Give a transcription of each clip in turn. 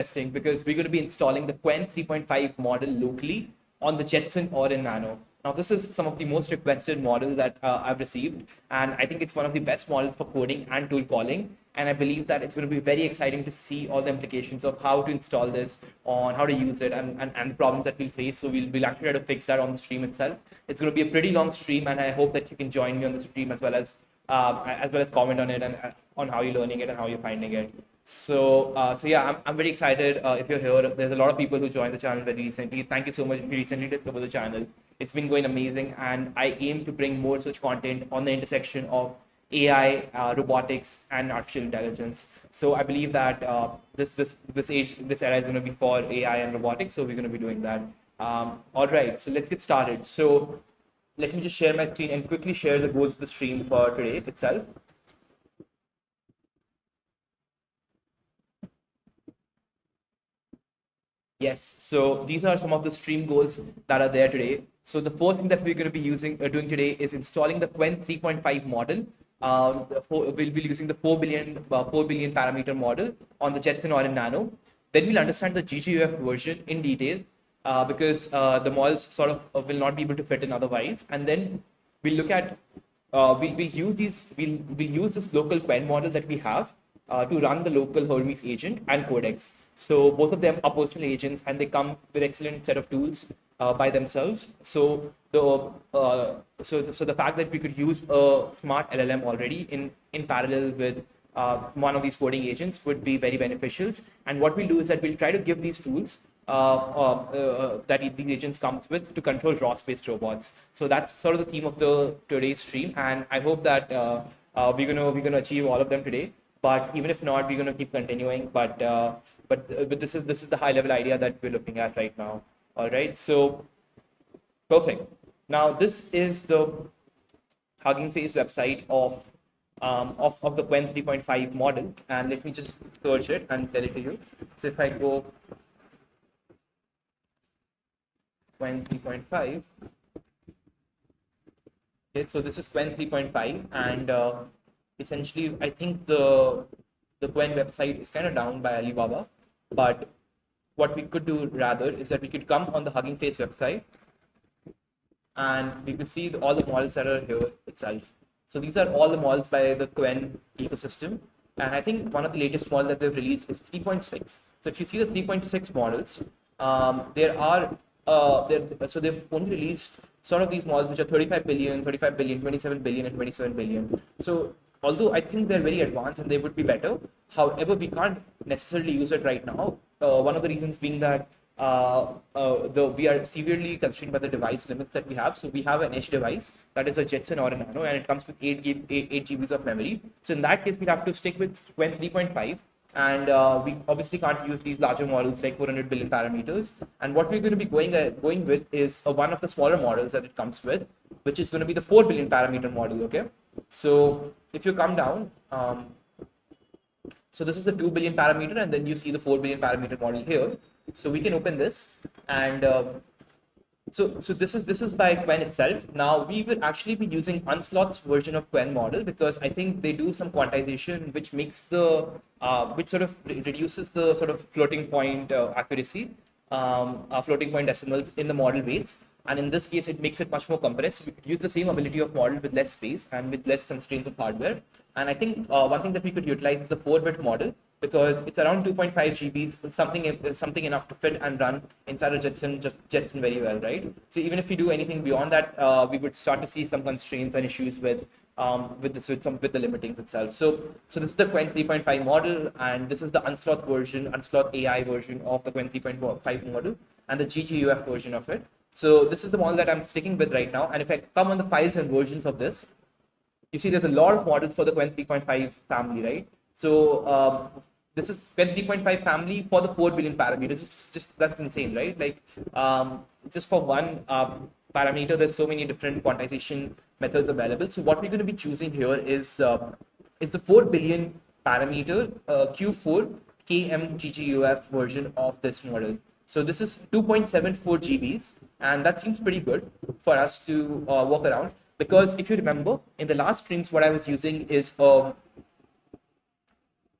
interesting because we're going to be installing the Qwen 3.5 model locally on the Jetson Orin Nano. Now, this is some of the most requested model that I've received, and I think it's one of the best models for coding and tool calling. And I believe that it's going to be very exciting to see all the implications of how to install this, on how to use it, and the problems that we'll face. So we'll actually try to fix that on the stream itself. It's going to be a pretty long stream, and I hope that you can join me on the stream as well as comment on it and on how you're learning it and how you're finding it. So yeah, I'm very excited if you're here. There's a lot of people who joined the channel very recently. Thank you so much if you recently discovered the channel. It's been going amazing, and I aim to bring more such content on the intersection of AI, robotics, and artificial intelligence. So I believe that this era is going to be for AI and robotics. So we're going to be doing that. All right, so let's get started. So let me just share my screen and quickly share the goals of the stream for today itself. Yes, so these are some of the stream goals that are there today. So the first thing that we're going to be doing today is installing the Qwen 3.5 model. We'll be using the 4 billion parameter model on the Jetson Orin Nano. Then we'll understand the GGUF version in detail because the models sort of will not be able to fit in otherwise. And then we'll look at we'll use this local Qwen model that we have to run the local Hermes agent and Codex. So both of them are personal agents, and they come with excellent set of tools by themselves. So the fact that we could use a smart LLM already in parallel with one of these coding agents would be very beneficial. And what we'll do is that we'll try to give these tools that these agents come with to control raw-based robots. So that's sort of the theme of today's stream, and I hope that we're gonna achieve all of them today. But even if not, we're gonna keep continuing. But this is the high-level idea that we're looking at right now. All right, so perfect. Now this is the Hugging Face website of the Qwen 3.5 model, and let me just search it and tell it to you. So if I go Qwen 3.5, okay, so this is Qwen 3.5, and essentially I think the Qwen website is kind of down by Alibaba, but what we could do rather is that we could come on the Hugging Face website, and we could see all the models that are here itself. So these are all the models by the Qwen ecosystem, and I think one of the latest models that they've released is 3.6. So if you see the 3.6 models, so they've only released sort of these models which are 35 billion, 27 billion, and 27 billion. So although I think they're very advanced and they would be better, however, we can't necessarily use it right now. One of the reasons being that we are severely constrained by the device limits that we have. So we have an edge device that is a Jetson or a Nano, and it comes with 8 GBs of memory. So in that case, we'll have to stick with Qwen 3.5. And we obviously can't use these larger models like 400 billion parameters. And what we're going to be going with is one of the smaller models that it comes with, which is going to be the 4 billion parameter model. Okay, so if you come down, so this is the 2 billion parameter, and then you see the 4 billion parameter model here. So we can open this, and so this is by Qwen itself. Now we will actually be using Onslaught's version of Qwen model because I think they do some quantization which makes which sort of reduces the sort of floating point accuracy, floating point decimals in the model weights. And in this case, it makes it much more compressed. We could use the same ability of model with less space and with less constraints of hardware. And I think one thing that we could utilize is the 4-bit model because it's around 2.5 GBs, something enough to fit and run inside a Jetson very well, right? So even if we do anything beyond that, we would start to see some constraints and issues with the limitings itself. So this is the Qwen 3.5 model, and this is the Onslaught AI version of the Qwen 3.5 model, and the GGUF version of it. So this is the model that I'm sticking with right now. And if I come on the files and versions of this, you see there's a lot of models for the Qwen 3.5 family, right? So this is Qwen 3.5 family for the 4 billion parameters. Just that's insane, right? Like just for one parameter, there's so many different quantization methods available. So what we're going to be choosing here is the 4 billion parameter Q4 KMGGUF version of this model. So this is 2.74 GBs, and that seems pretty good for us to work around. Because if you remember, in the last streams, what I was using is the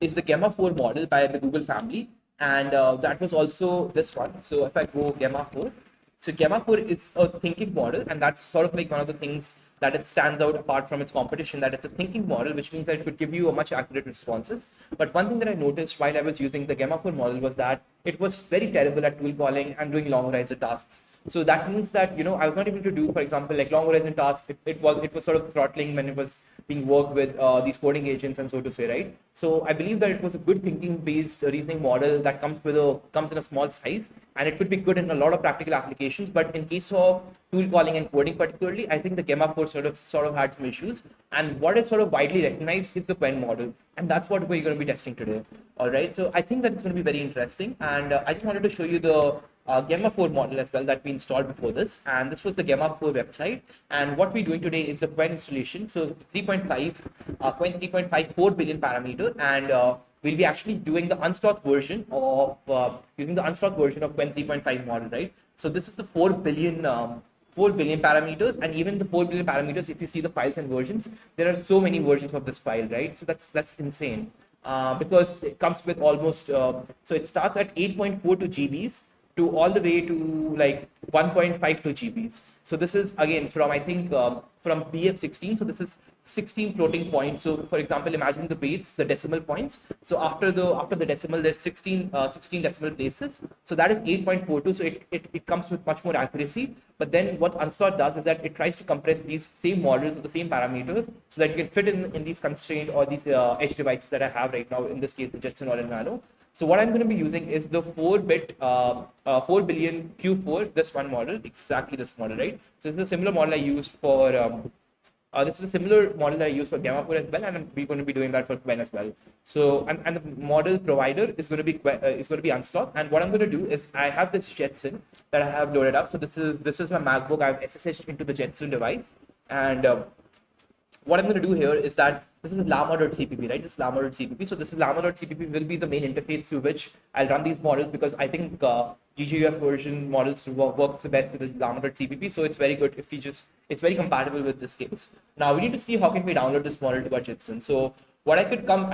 Gamma 4 model by the Google family, and that was also this one. So if I go Gamma 4, so Gamma 4 is a thinking model, and that's sort of like one of the things that it stands out apart from its competition, that it's a thinking model, which means that it could give you a much accurate responses. But one thing that I noticed while I was using the Gamma 4 model was that it was very terrible at tool calling and doing long horizon tasks. So that means that, you know, I was not able to do, for example, like long horizon tasks. It was sort of throttling when it was being worked with these coding agents, and so to say, right? So I believe that it was a good thinking based reasoning model that comes in a small size, and it could be good in a lot of practical applications. But in case of tool calling and coding particularly, I think the Gamma 4 sort of had some issues. And what is sort of widely recognized is the Qwen model, and that's what we're going to be testing today. All right, so I think that it's going to be very interesting, and I just wanted to show you the Gamma 4 model as well that we installed before this, and this was the Gamma 4 website. And what we're doing today is the Qwen installation. So 3.5, Qwen 3.5 4 billion parameter, and we'll be actually doing the unstocked version of using the unstocked version of Qwen 3.5 model, right? So this is the 4 billion 4 billion parameters, and even the 4 billion parameters, if you see the files and versions, there are so many versions of this file, right? So that's insane. Because it comes with almost so it starts at 8.42 GBs to all the way to like 1.52 GBs. So this is again from, I think, from BF16. So this is 16 floating points. So for example, imagine the weights, the decimal points. So after the decimal, there's 16 decimal places. So that is 8.42. So it comes with much more accuracy. But then what Unstart does is that it tries to compress these same models of the same parameters so that you can fit in these constraint or these edge devices that I have right now, in this case the Jetson or Nano. So what I'm going to be using is the 4-bit 4 billion Q4, this one model, exactly this model, right? So this is a similar model I used for this is a similar model that I use for Gamma 4 as well, and we're going to be doing that for Qwen as well. So, and the model provider is going to be Unstock. And what I'm going to do is I have this Jetson that I have loaded up. So this is my MacBook. I've SSH'd into the Jetson device, and what I'm going to do here is that this is llama.cpp, right? This is llama.cpp. So this is llama.cpp will be the main interface through which I'll run these models, because I think GGUF version models works the best with the llama.cpp. So it's very good if it's very compatible with this case. Now we need to see how can we download this model to our Jetson. So what I could come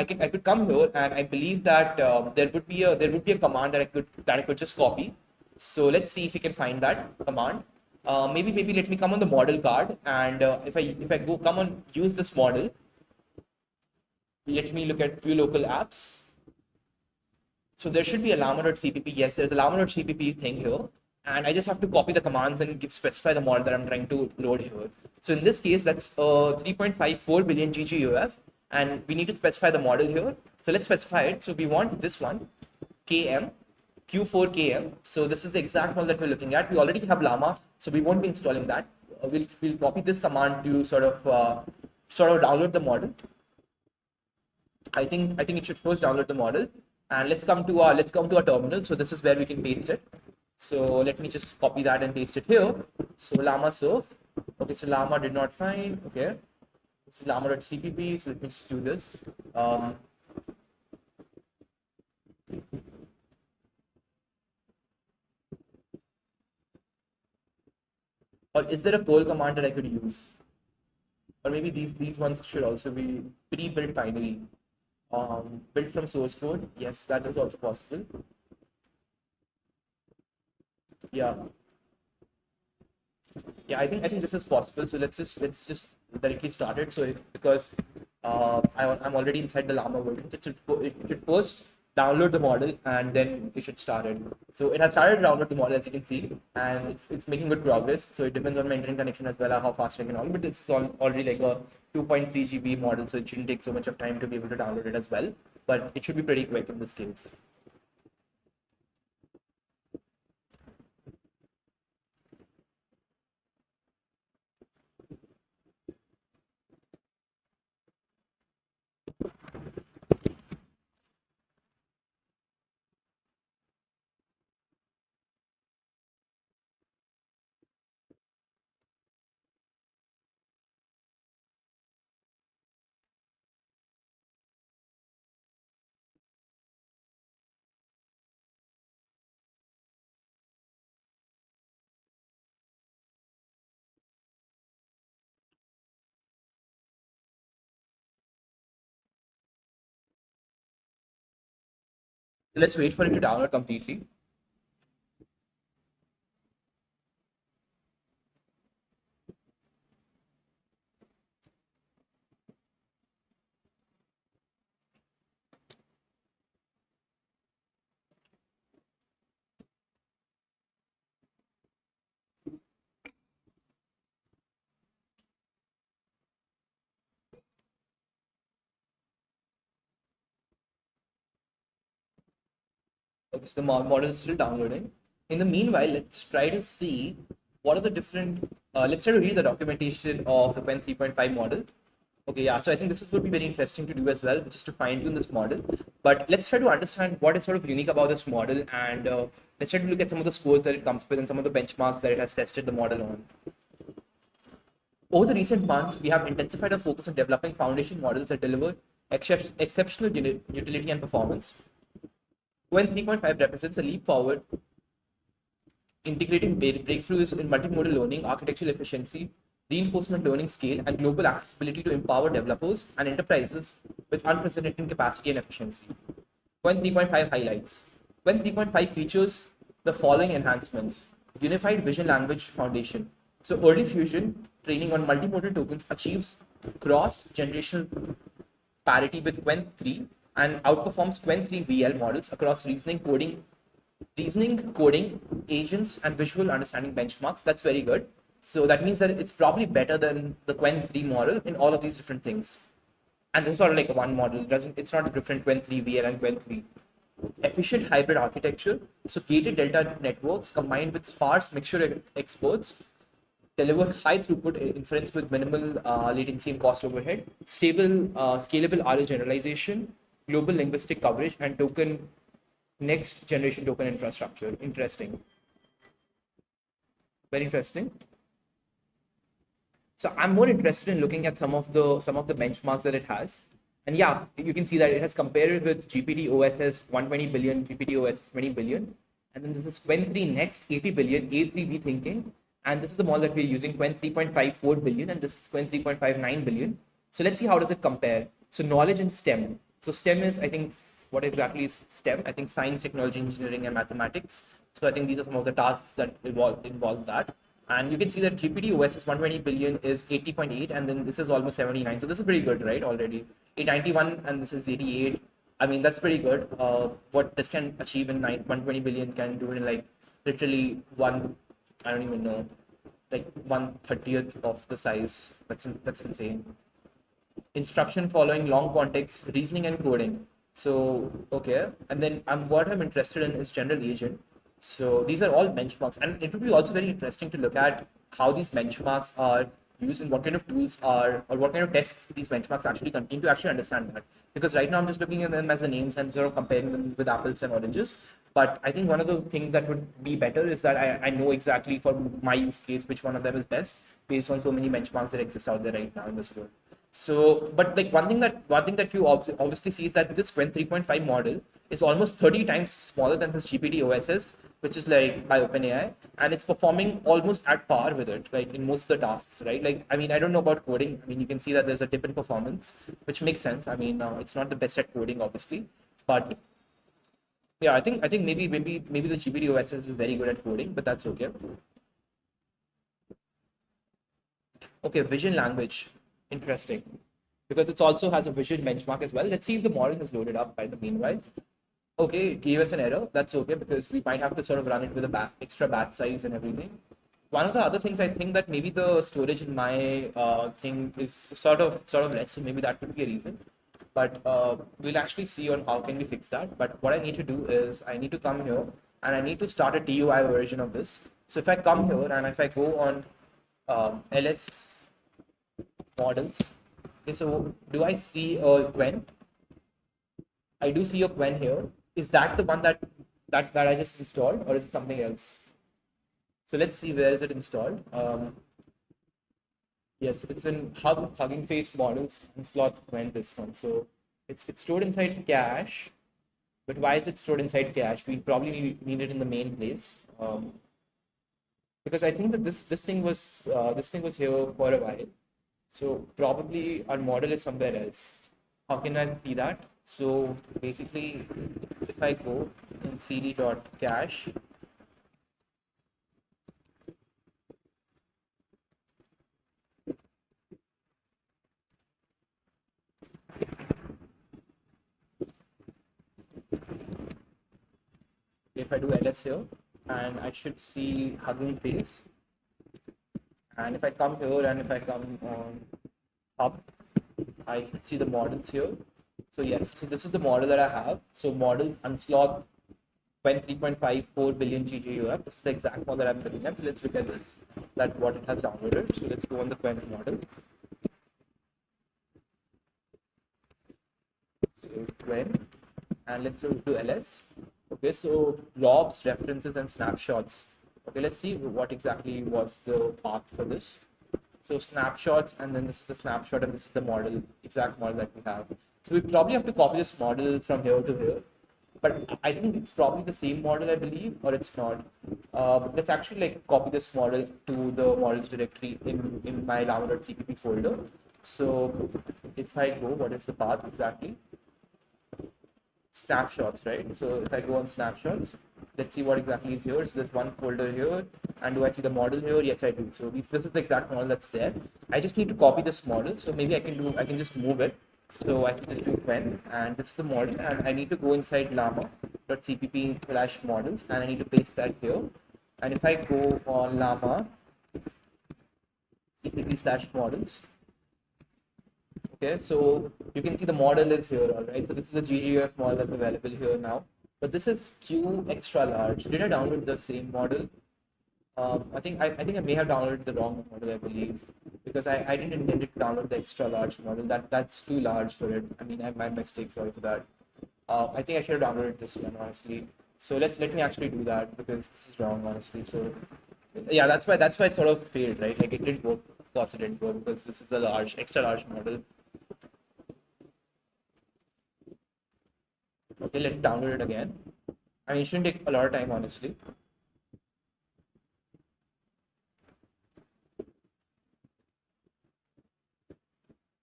here, and I believe that there would be a command that I could just copy. So let's see if we can find that command. Maybe let me come on the model card, and if I come on use this model, let me look at few local apps. So there should be a llama.cpp. Yes, there's a llama.cpp thing here, and I just have to copy the commands and specify the model that I'm trying to load here. So in this case, that's 3.54 billion GGUF, and we need to specify the model here. So let's specify it. So we want this one, KM. Q4KM. So this is the exact model that we're looking at. We already have Llama, so we won't be installing that. We'll copy this command to sort of download the model. I think it should first download the model, and let's come to our terminal. So this is where we can paste it. So let me just copy that and paste it here. So llama serve. Okay, so llama did not find. Okay, this is llama.cpp. So let me just do this. Or is there a poll command that I could use? Or maybe these ones should also be pre-built binary, built from source code. Yes, that is also possible. Yeah, I think this is possible. So let's just directly start it. So because I'm already inside the Llama version, it should first download the model and then it should start it. So it has started to download the model, as you can see, and it's making good progress. So it depends on my internet connection as well, how fast I can download. But it's already like a 2.3 GB model, so it shouldn't take so much of time to be able to download it as well. But it should be pretty quick in this case. Let's wait for it to download completely. Okay, so the model is still downloading. In the meanwhile, let's try to see what are the different, let's try to read the documentation of the Qwen 3.5 model. Okay, yeah, so I think would be very interesting to do as well, which is to fine tune this model. But let's try to understand what is sort of unique about this model, and let's try to look at some of the scores that it comes with and some of the benchmarks that it has tested the model on. Over the recent months, we have intensified our focus on developing foundation models that deliver exceptional utility and performance. Qwen 3.5 represents a leap forward, integrating breakthroughs in multimodal learning, architectural efficiency, reinforcement learning scale, and global accessibility to empower developers and enterprises with unprecedented capacity and efficiency. Qwen 3.5 highlights. Qwen 3.5 features the following enhancements. Unified Vision Language Foundation. So early fusion training on multimodal tokens achieves cross-generational parity with Qwen 3 and outperforms Qwen 3 VL models across reasoning, coding, agents, and visual understanding benchmarks. That's very good. So that means that it's probably better than the Qwen 3 model in all of these different things. And this is sort of like a one model. It's not a different Qwen 3 VL and Qwen 3. Efficient hybrid architecture. So gated delta networks combined with sparse mixture experts deliver high throughput inference with minimal latency and cost overhead. Stable, scalable RL generalization, global linguistic coverage, and next generation token infrastructure. Interesting. Very interesting. So I'm more interested in looking at some of the benchmarks that it has. And yeah, you can see that it has compared it with GPT OSS 120 billion, GPT OSS 20 billion. And then this is Qwen 3 Next 80 billion, A3B thinking. And this is the model that we're using, Qwen 3.54 billion, and this is Qwen 3.59 billion. So let's see how does it compare. So knowledge and STEM. So STEM is, I think, what exactly is STEM? I think science, technology, engineering, and mathematics. So I think these are some of the tasks that involve that. And you can see that GPT OSS 120 billion is 80.8, and then this is almost 79. So this is pretty good, right? Already 891, and this is 88. I mean, that's pretty good. What this can achieve in 120 billion can do in like literally I don't even know, like 1/30th of the size. That's insane. Instruction following long context, reasoning and coding. So okay, and then what I'm interested in is general agent. So these are all benchmarks, and it would be also very interesting to look at how these benchmarks are used and what kind of tools are, or what kind of tests these benchmarks actually contain to actually understand that. Because right now I'm just looking at them as the names and sort of comparing them with apples and oranges. But I think one of the things that would be better is that I know exactly for my use case which one of them is best based on so many benchmarks that exist out there right now in this world. So, but like one thing that you obviously see is that this Qwen 3.5 model is almost 30 times smaller than this GPT OSS, which is like by OpenAI, and it's performing almost at par with it, like in most of the tasks, right? Like, I mean, I don't know about coding. I mean, you can see that there's a dip in performance, which makes sense. I mean, it's not the best at coding, obviously, but yeah, I think maybe the GPT OSS is very good at coding, but that's okay. Okay, vision language. Interesting. Because it also has a vision benchmark as well. Let's see if the model has loaded up by the meanwhile. Okay, it gave us an error. That's okay because we might have to sort of run it with a extra batch size and everything. One of the other things I think that maybe the storage in my thing is sort of less, so maybe that could be a reason. But we'll actually see on how can we fix that. But what I need to do is I need to come here and I need to start a TUI version of this. So if I come here and if I go on LS models, okay, so do I see a Qwen? I do see a Qwen here. Is that the one that I just installed, or is it something else? So let's see, where is it installed? Yes, it's in Hugging Face models and slot Qwen, this one. So it's stored inside cache. But why is it stored inside cache? We probably need it in the main place. Because I think that this thing was here for a while. So probably our model is somewhere else. How can I see that? So basically, if I go in cd.cache, if I do ls here, and I should see Hugging Face. And if I come here and if I come on up, I should see the models here. So yes, so this is the model that I have. So models unslot Qwen 3.5 4 billion GGUF. This is the exact model that I'm looking at. So let's look at this, that what it has downloaded. So let's go on the Qwen model. So Qwen, and let's do ls. Okay, so lobs, references, and snapshots. Okay, let's see what exactly was the path for this. So snapshots, and then this is the snapshot, and this is the model, exact model that we have. So we probably have to copy this model from here to here, but I think it's probably the same model, I believe, or it's not. Let's actually like copy this model to the models directory in my lama.cpp folder. So if I go, what is the path exactly? Snapshots, right? So if I go on snapshots, let's see what exactly is here. So there's one folder here, and do I see the model here? Yes, I do. So this is the exact model that's there. I just need to copy this model. So maybe I can just move it. So I can just do Qwen, and this is the model, and I need to go inside llama.cpp/models, and I need to paste that here. And if I go on llama cpp/models, okay, so you can see the model is here, all right. So this is the GGUF model that's available here now. But this is Q extra large. Did I download the same model? I think I may have downloaded the wrong model, I believe, because I didn't intend to download the extra large model. That's too large for it. I mean, I my mistake. Sorry for that. I think I should have downloaded this one, honestly. So let me actually do that, because this is wrong, honestly. So yeah, that's why it sort of failed, right? Like it didn't work. Of course, it didn't work because this is a extra large model. Okay, let's download it again. I mean, it shouldn't take a lot of time, honestly.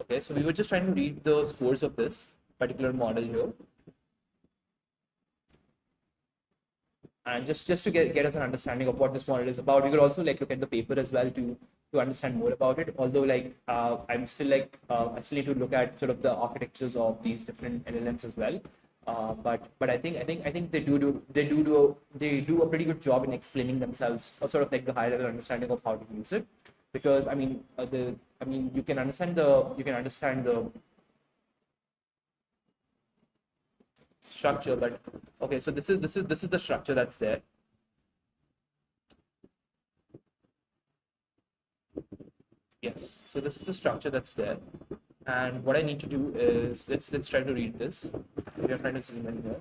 Okay, so we were just trying to read the scores of this particular model here. And just to get us an understanding of what this model is about. We could also like look at the paper as well to understand more about it. Although like I still need to look at sort of the architectures of these different LLMs as well. But I think they do a pretty good job in explaining themselves, or sort of like the high level understanding of how to use it. Because I mean you can understand the structure, but okay, so this is the structure that's there. Yes, so this is the structure that's there, and what I need to do is let's try to read this. We are trying to zoom in here,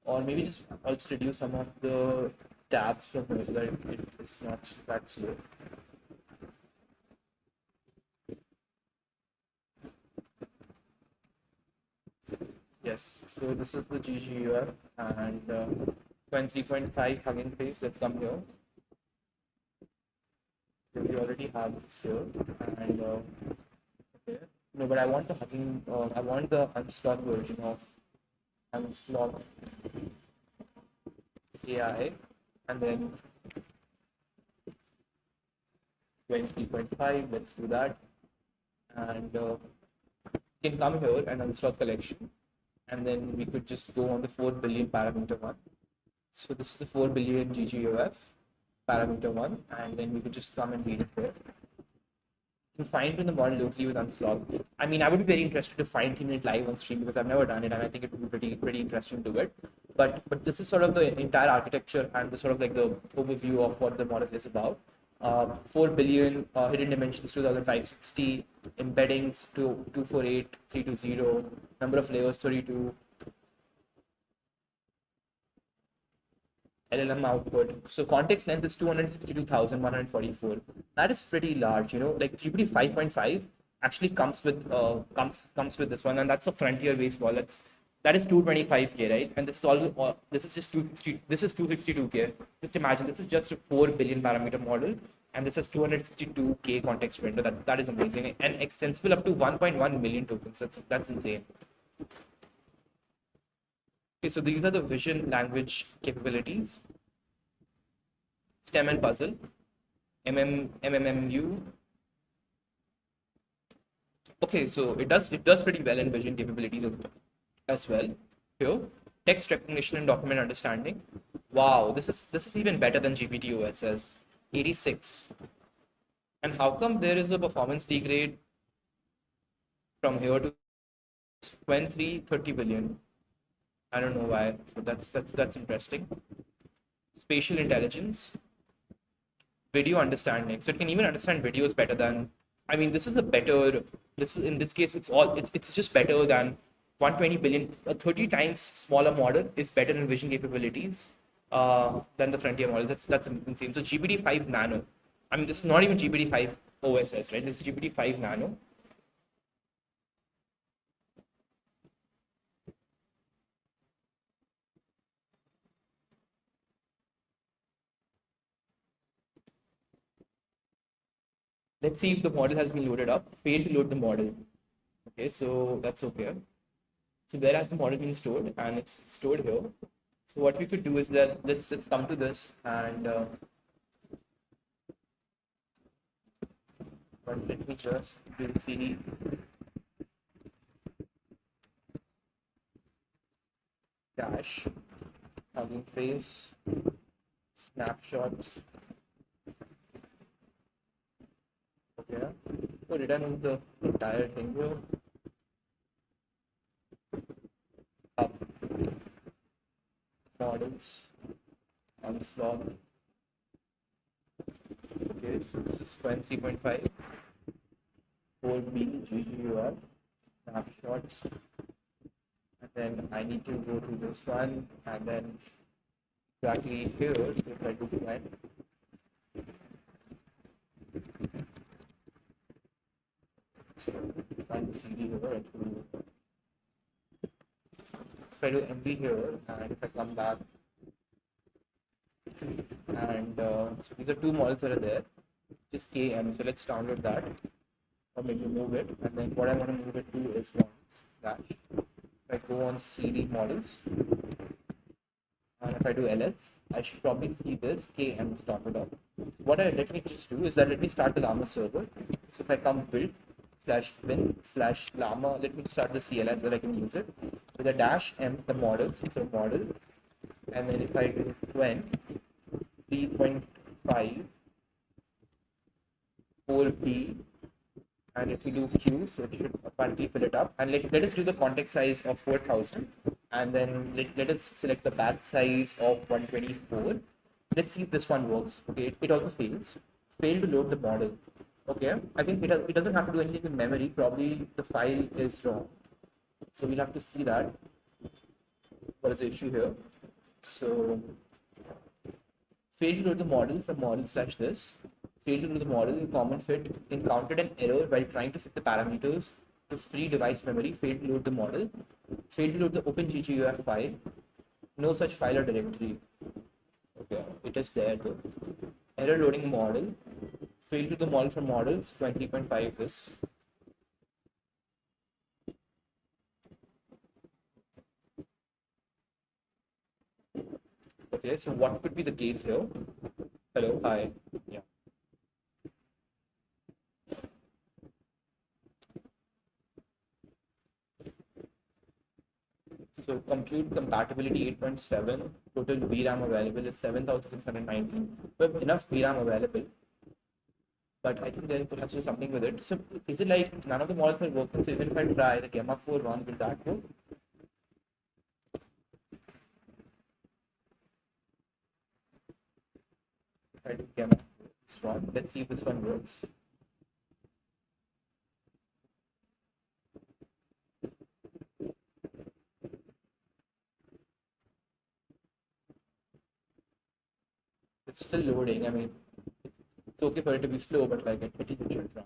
or maybe just also reduce some of the tabs from here so that it's not that slow. Yes, so this is the GGUF and Qwen 3.5 Hugging Face. Let's come here. We already have this here, and okay. No, but I want the I want the unslot version of unslot AI, and then Qwen 3.5. Let's do that, and you can come here and unslot collection. And then we could just go on the 4 billion parameter one. So this is the 4 billion GGUF parameter one, and then we could just come and read it there. You can fine tune the model locally with unslot. I mean, I would be very interested to fine tune it live on stream because I've never done it, and I think it would be pretty interesting to do it. But this is sort of the entire architecture and the sort of like the overview of what the model is about. 4 billion hidden dimensions, 2560 embeddings, 248, 320, number of layers 32, LLM output. So context length is 262,144. That is pretty large, you know. Like GPT 5.5 actually comes with this one, and that's a frontier based wall. That is 225K, right? And this is all this is just 260. This is 262K. Just imagine this is just a 4 billion parameter model, and this is 262K context render. That is amazing, and extensible up to 1.1 million tokens. That's insane. Okay, so these are the vision language capabilities. STEM and puzzle, MMMU. Okay, so it does pretty well in vision capabilities as well. Here, text recognition and document understanding. Wow, this is even better than GPT-OSS 86. And how come there is a performance degrade from here to Qwen 3 30 billion? I don't know why. So that's interesting. Spatial intelligence, video understanding. So it can even understand videos better than. I mean, this is a better. This is in this case, it's just better than 120 billion. A 30 times smaller model is better in vision capabilities than the frontier models. That's insane. So GPT-5 Nano. I mean, this is not even GPT-5 OSS, right? This is GPT-5 Nano. Let's see if the model has been loaded up. Failed to load the model. Okay, so that's okay. So where has the model been stored? And it's stored here. So what we could do is that let's come to this and but let me just do CD dash hugging face snapshots. Okay. So did I move the entire thing here? Up. Models. Onslaught. Okay, so this is Qwen 3.5. 4B GGUF. Snapshots. And then I need to go to this one and then exactly here. So if I do Qwen. So find the CD here. If I do MB here, and if I come back, and so these are two models that are there, just KM. So let's download that, or maybe move it. And then what I want to move it to is models slash. If I go on CD models, and if I do LS, I should probably see this KM started up. What let me just do is that let me start the Llama server. So if I come build /bin /llama, let me start the CLI so that I can use it with a dash m the models. So model, and then if I do Qwen 3.5 4B, and if we do Q, so it should apparently fill it up. And let us do the context size of 4000, and then let us select the batch size of 124. Let's see if this one works. Okay, it also fails. Failed to load the model. Okay, I think it doesn't have to do anything in memory. Probably the file is wrong. So we'll have to see that. What is the issue here? So failed to load the model from model slash this. Failed to load the model in common fit. Encountered an error while trying to fit the parameters to free device memory. Failed to load the model. Failed to load the open GGUF file. No such file or directory. Okay, it is there though. Error loading model. Failed to the model from models 20.5 this. Okay, so what could be the case here? Hello, hi. Yeah. So compute compatibility 8.7, total VRAM available is 7690. We have enough VRAM available, but I think there has to be something with it. So is it like none of the models are working? So even if I try the Gamma 4 one, will that work? If I do Gamma 4, this one, let's see if this one works. It's still loading. I mean, it's okay for it to be slow, but like it should run.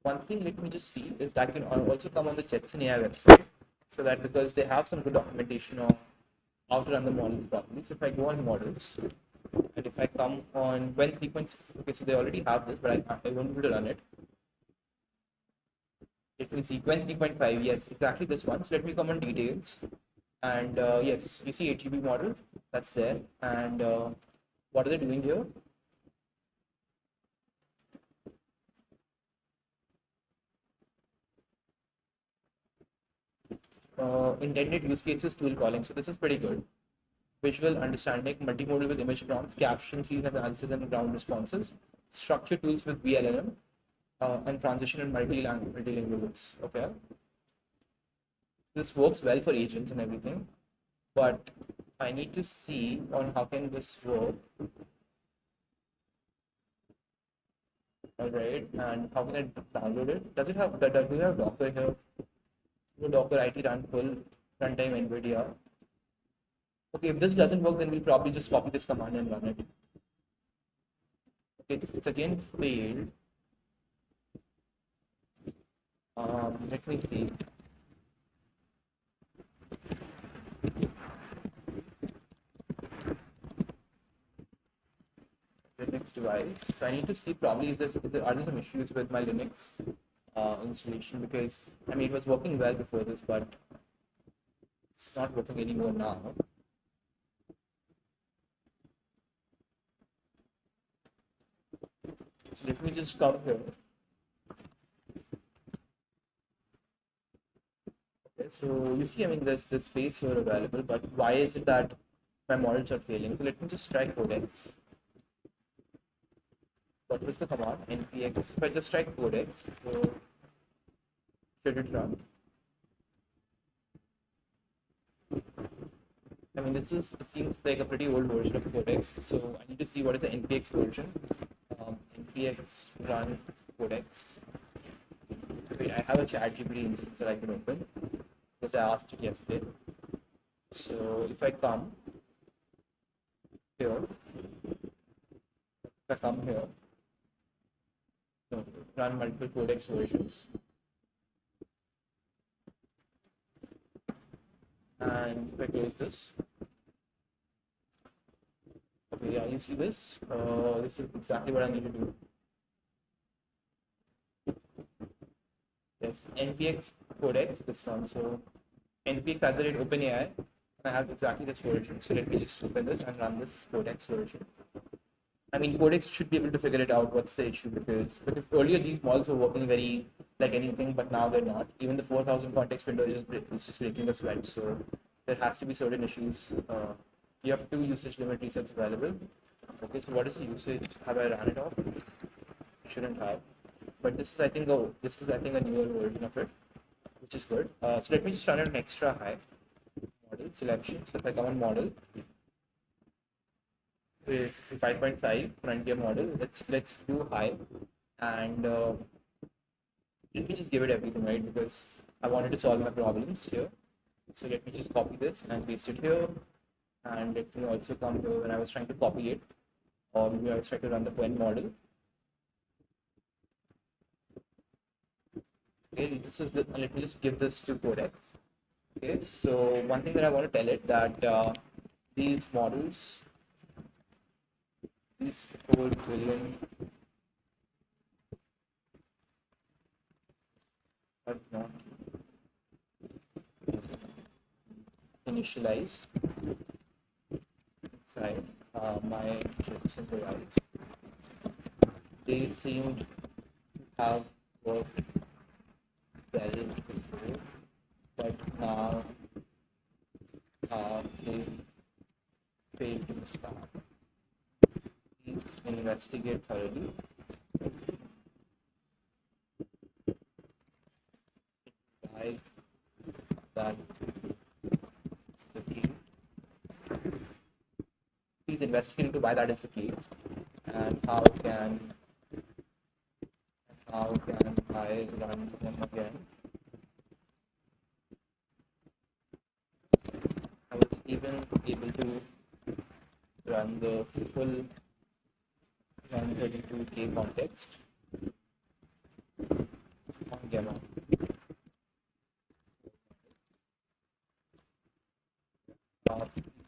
One thing, let me just see, is that can also come on the Jetson AI website, so that because they have some good documentation of how to run the models properly. So if I go on models, and if I come on Qwen 3.6, okay, so they already have this, but I won't be able to run it. Let me see, Qwen 3.5, yes, exactly this one. So let me come on details. And yes, you see 8GB model, that's there. And what are they doing here? Intended use cases tool calling. So this is pretty good. Visual understanding, multimodal with image prompts, caption, scene analysis, and ground responses. Structure tools with VLLM, and transition in multilinguals. Okay. This works well for agents and everything, but I need to see on how can this work. All right, and how can I download it? Does it have? Do we have Docker here? Docker IT run full runtime NVIDIA. Okay, if this doesn't work, then we'll probably just copy this command and run it. Okay, it's again failed. Let me see. Linux device. So I need to see probably are there some issues with my Linux installation, because I mean it was working well before this, but it's not working anymore now. So let me just come here. Okay, so you see, I mean there's this space here available, but why is it that my models are failing? So let me just try Codex. What was the command? npx. If I just try Codex, so should it run? I mean, this seems like a pretty old version of Codex, so I need to see what is the npx version. Npx run Codex. Wait, I have a ChatGPT instance that I can open because I asked it yesterday. So if I come here, no, run multiple Codex versions, and if I close this, okay, yeah, you see this? This is exactly what I need to do. Yes, npx Codex, this one. So npx @OpenAI. I have exactly this version. So let me just open this and run this Codex version. I mean, Codex should be able to figure it out. What's the issue? Because earlier these models were working very like anything, but now they're not. Even the 4000 context window is just breaking the sweat. So there has to be certain issues. You have 2 usage limit resets available. Okay, so what is the usage? Have I ran it off? Shouldn't have. But this is I think a newer version of it, which is good. So let me just run it an extra high. Model selection. So if I come on model, is 5.5 frontier model. Let's do high, and let me just give it everything, right, because I wanted to solve my problems here. So let me just copy this and paste it here, and let me also come here when I was trying to copy it, or maybe I was trying to run the Qwen model. Okay, let me just give this to Codex. Okay, so one thing that I want to tell it that these models, these 4 billion are not initialized inside my Jetson device. They seemed to have worked well before, but now they failed to start. Please investigate thoroughly. Why that is the case. Please investigate into why that is the case, and how can I run them again. I was even able to run the full 132K context on Gamma.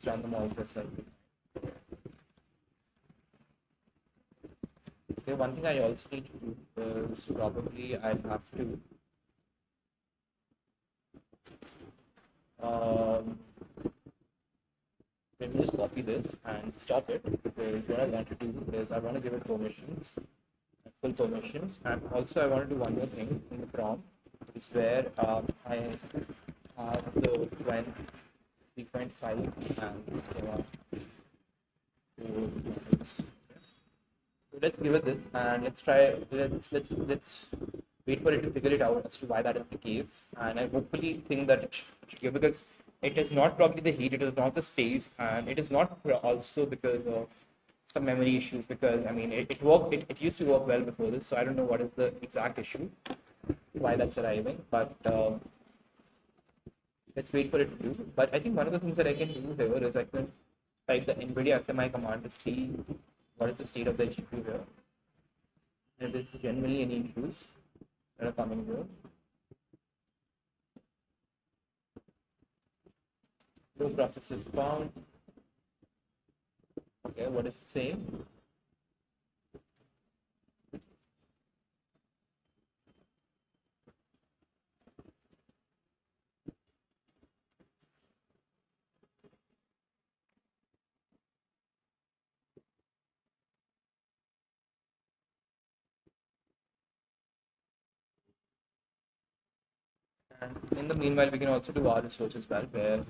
Run them all just like this. Okay, one thing I also need to do is probably I'll have to Um, Let me just copy this and stop it, because what I want to do is I want to give it permissions, full permissions, and also I want to do one more thing in the prompt, is where I have the Qwen 3.5 and so let's give it this and let's try. Let's wait for it to figure it out as to why that is the case. And I hopefully think that it should give, because it is not probably the heat, it is not the space, and it is not also because of some memory issues. Because I mean, it worked. It used to work well before this, so I don't know what is the exact issue, why that's arriving. But let's wait for it to do. But I think one of the things that I can do here is I can type the NVIDIA SMI command to see what is the state of the GPU here. If there's generally any issues that are coming here. No process is found. Okay, what is it saying? And in the meanwhile, we can also do our research as well, where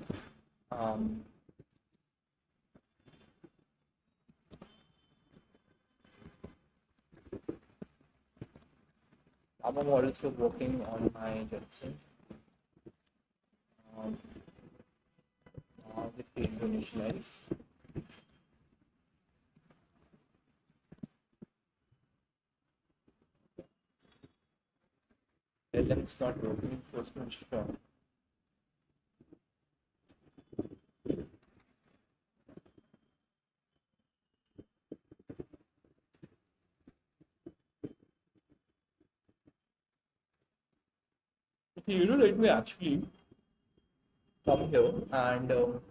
um, ARM models were working on my Jetson. Um, they failed to initialize. LM's not working, first one strong. Okay, let me actually come here and come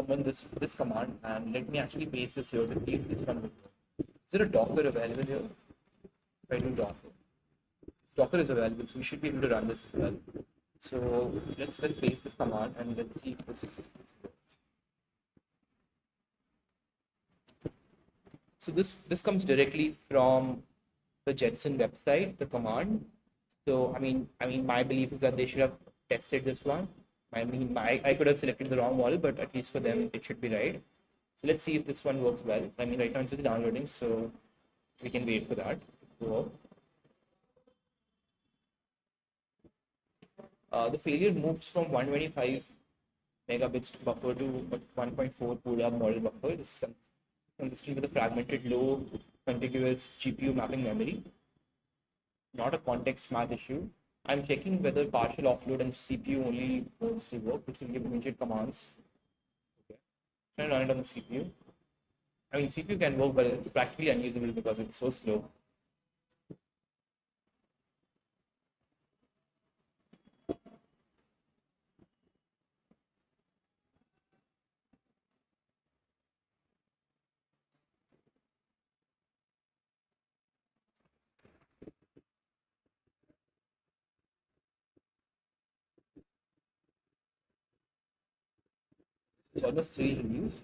on this command, and let me actually paste this here to see if this one will work. Is there a Docker available here? If I do Docker, Docker is available, so we should be able to run this as well. So let's paste this command and let's see if this works. So this comes directly from the Jetson website, the command. So I mean my belief is that they should have tested this one. I could have selected the wrong model, but at least for them it should be right. So let's see if this one works well. I mean, right now it's just downloading, so we can wait for that to work. The failure moves from 125 megabits buffer to 1.4 CUDA model buffer. This is consistent with a fragmented low contiguous GPU mapping memory, not a context math issue. I'm checking whether partial offload and CPU only modes will work, which will give immediate commands. Okay. Try to run it on the CPU. I mean, CPU can work, but it's practically unusable because it's so slow. It's almost 3 reviews.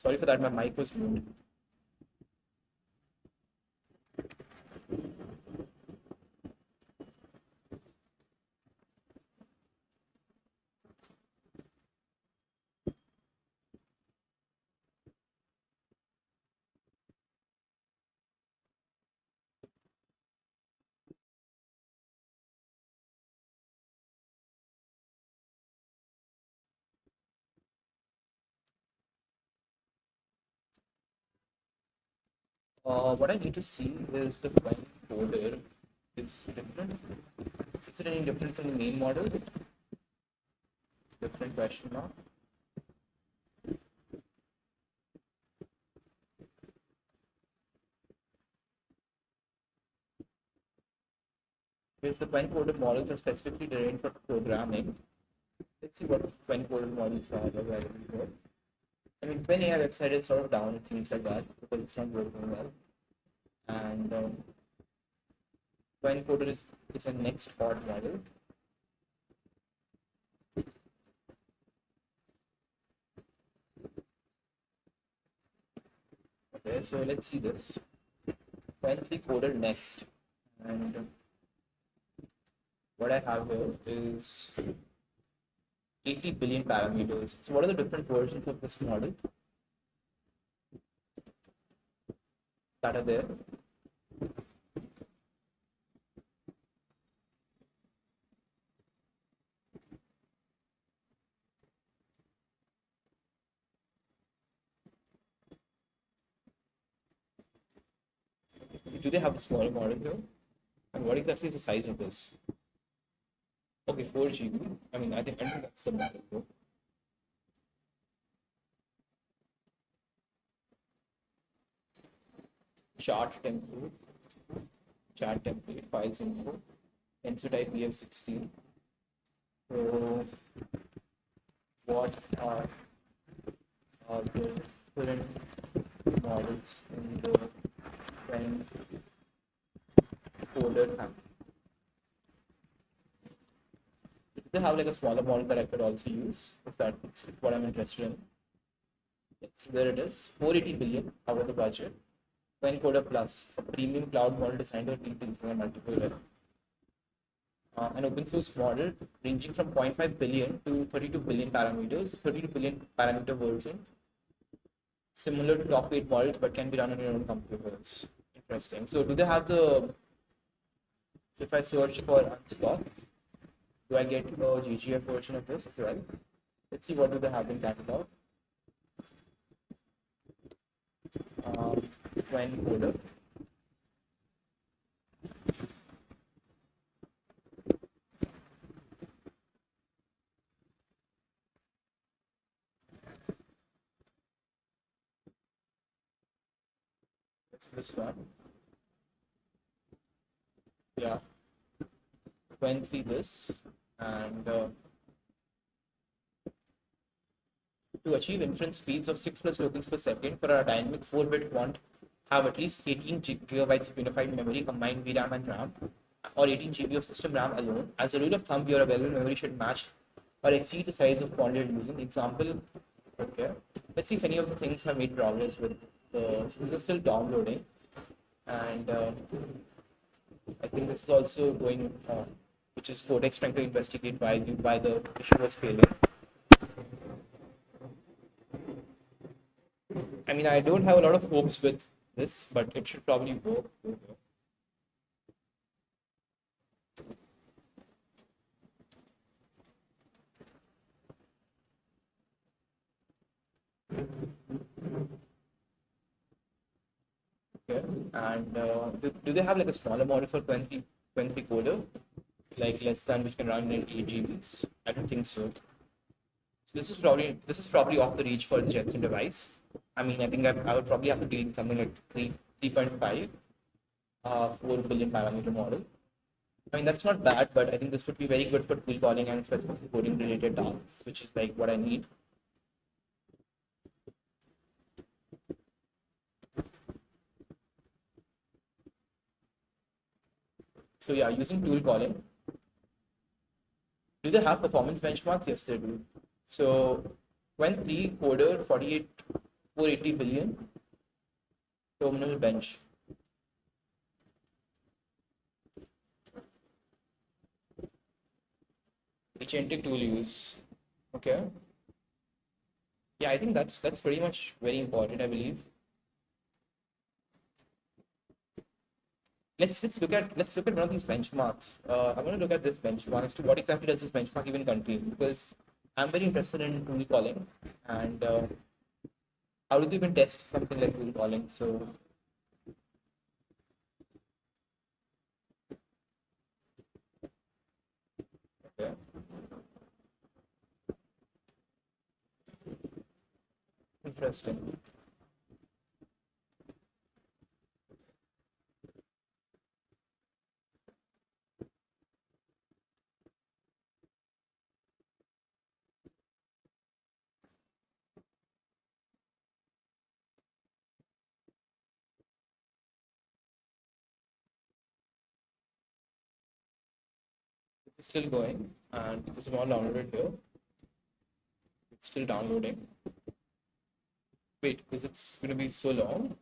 Sorry for that, my mic was moved. What I need to see is the Qwen folder is different. Is it any different from the main model? Different question mark. Because the Qwen coded models are specifically designed for programming. Let's see what Qwen coded models are available here. I mean, Qwen AI website is sort of down, it seems like that, because it's not working well. And Qwen coder is a next odd model. Okay, so let's see this. Qwen 3 coder next. And what I have here is 80 billion parameters. So what are the different versions of this model that are there? Do they have a smaller model here? And what exactly is the size of this? Okay, 4 GB. I mean, I think that's the model though. Chart template, files info, Tensor type EF16. So, what are the different models in the Qwen folder family? They have like a smaller model that I could also use. It's what I'm interested in. There it is, 480 billion out of the budget. Qwen Coder Plus, a premium cloud model designed to deal with multiple level. An open source model ranging from 0.5 billion to 32 billion parameters, 32 billion parameter version, similar to top 8 models but can be run on your own computers. Interesting. So do they have so if I search for Unslot, do I get a GGUF version of this as well? Let's see what do they have in catalog. Qwen Coder. It's this one. Yeah. Qwen 3 this. And to achieve inference speeds of 6 plus tokens per second for a dynamic 4-bit quant, have at least 18 gigabytes of unified memory combined VRAM and RAM, or 18 GB of system RAM alone. As a rule of thumb, your available memory should match or exceed the size of quant you're using. Example, okay. Let's see if any of the things have made progress with the. So this is still downloading, and I think this is also going on, which is Codex trying to investigate why the issue was failing. I mean, I don't have a lot of hopes with this, but it should probably work. Okay, and do they have like a smaller model for Qwen 3 coder, like less than, which can run in 8 GBs? I don't think so. So this is probably off the reach for the Jetson device. I mean, I think I would probably have to deal with something like 3.5, 4 billion parameter model. I mean, that's not bad, but I think this would be very good for tool calling and specific coding related tasks, which is like what I need. So yeah, using tool calling. Do they have performance benchmarks? Yes, they do. So Qwen 3 coder 480 billion terminal bench. Agentic tool use. Okay. Yeah, I think that's pretty much very important, I believe. Let's look at one of these benchmarks. I want to look at this benchmark as to what exactly does this benchmark even contain, because I'm very interested in tool calling and how do they even test something like tool calling. So okay. Interesting. This is still going and this is all downloaded here. It's still downloading. Wait, is it going to be so long?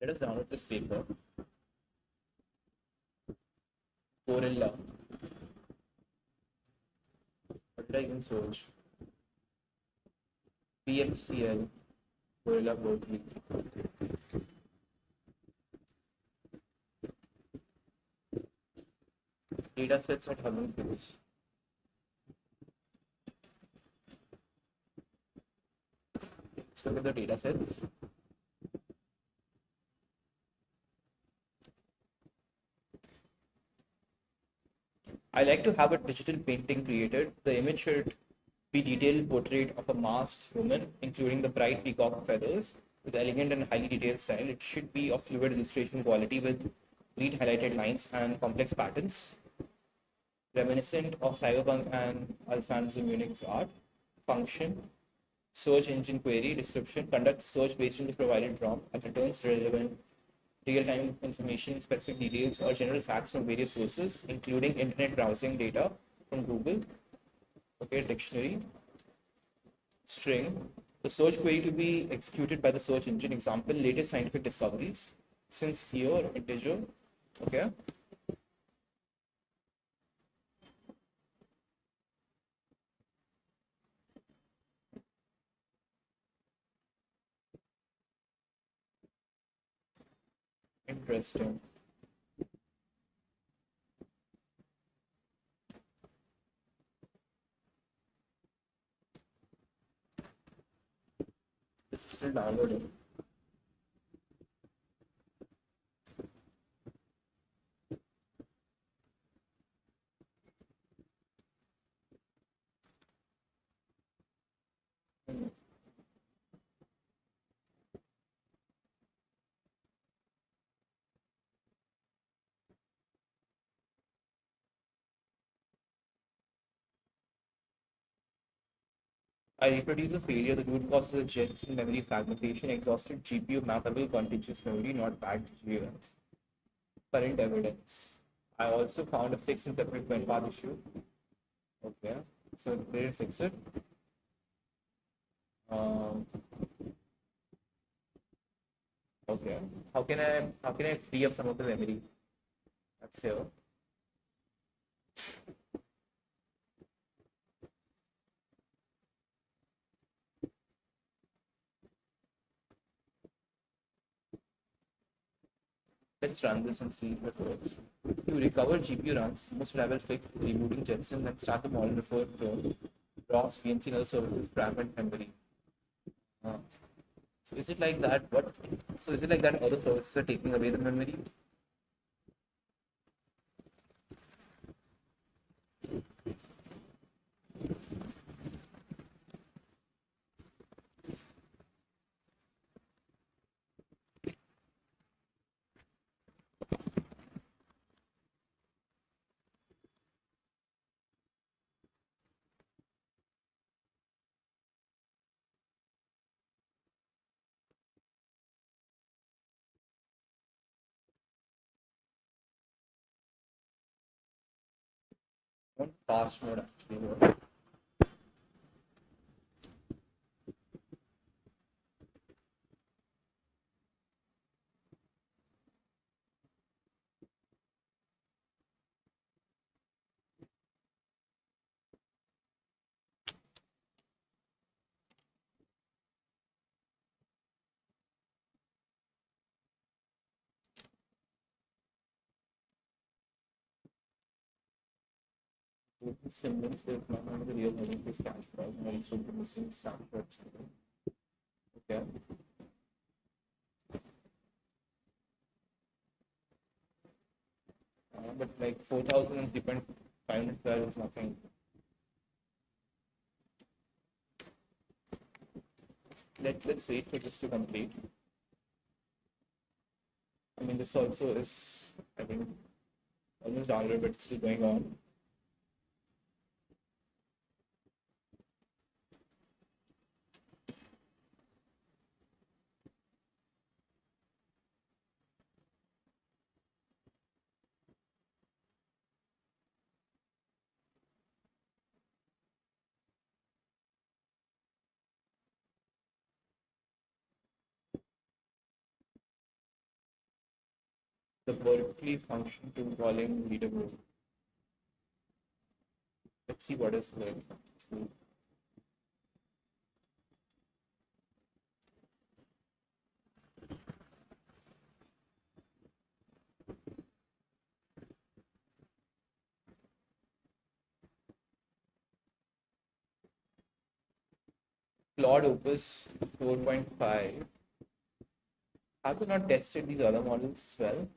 Let us download this paper. Gorilla. What did I even search? PFCL. Gorilla Berkeley. Data sets at Hermes. Let's look at the data sets. I like to have a digital painting created. The image should be detailed portrait of a masked woman, including the bright peacock feathers, with elegant and highly detailed style. It should be of fluid illustration quality with neat highlighted lines and complex patterns, reminiscent of cyberpunk and Alfonso Munich's art. Function: search engine query. Description: conducts search based on the provided prompt and returns relevant real-time information, specific details, or general facts from various sources, including internet browsing data from Google. Okay, dictionary. String: the search query to be executed by the search engine. Example: latest scientific discoveries. Since here, integer. Okay. Interesting. This is still downloading. I reproduce a failure. The root cause is a Jetson memory fragmentation, exhausted GPU mappable contiguous memory, not bad GGUF. Current evidence. I also found a fix in separate Qwen path issue. Okay, so they didn't fix it. Okay, how can I free up some of the memory? That's here. Let's run this and see if it works. To recover GPU runs, most reliable fix is rebooting Jetson and start the model before the ROS, VNC, and other services fragment memory. So is it like that? What? So is it like that other services are taking away the memory? want fast mode actually here. Open symbols, they're not going to be real having this cache browser, and also the missing Stanford symbol. Okay. But like 4000 and 3.512 is nothing. Let's wait for this to complete. I mean, this also is, I think, almost downloaded, but it's still going on. The Berkeley function to volume leaderboard. Let's see what is like. Claude Opus 4.5. Have we not tested these other models as well?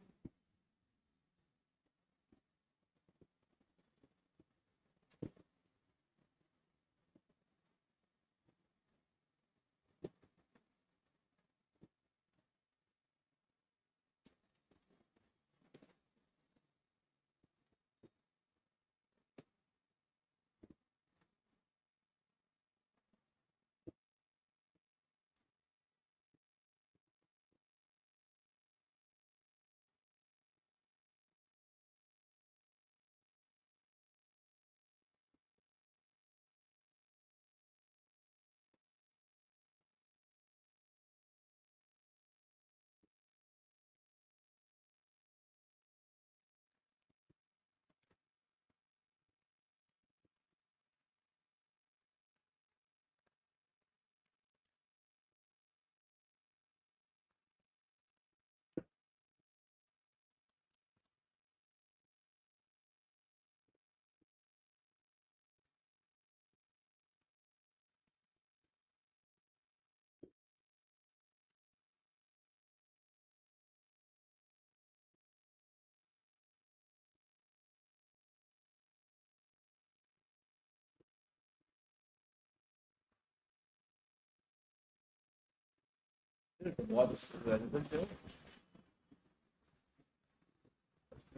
What's relevant here?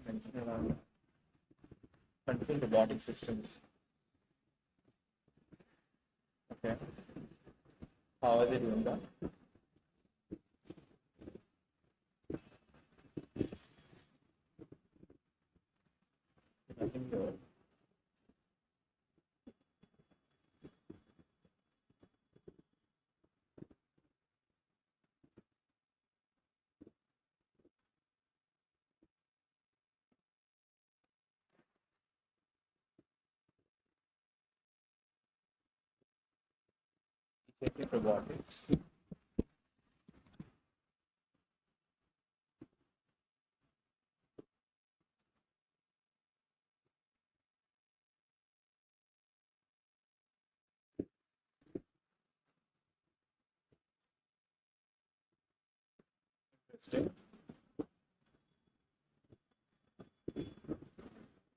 Mention around control robotic systems. Okay. How are they doing that? Nothing here. Effective robotics. Interesting.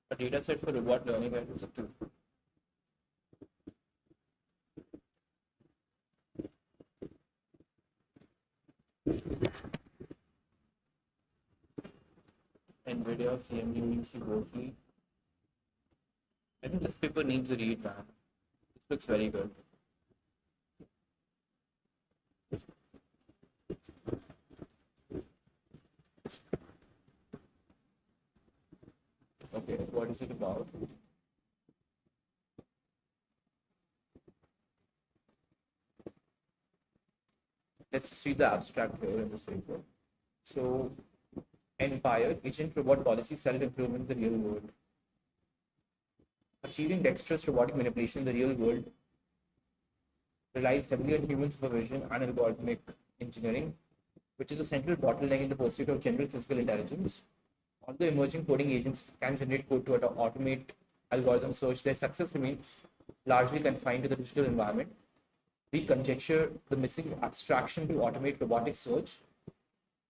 A data set for robot learning and too. NVIDIA CMD Berkeley. I think this paper needs a read, man. This looks very good. Okay, what is it about? let's see the abstract here in this paper. So, Empire, Agent Robot Policy, Self-Improvement in the Real World. Achieving dexterous robotic manipulation in the real world relies heavily on human supervision and algorithmic engineering, which is a central bottleneck in the pursuit of general physical intelligence. Although emerging coding agents can generate code to automate algorithm search, their success remains largely confined to the digital environment. We conjecture the missing abstraction to automate robotic search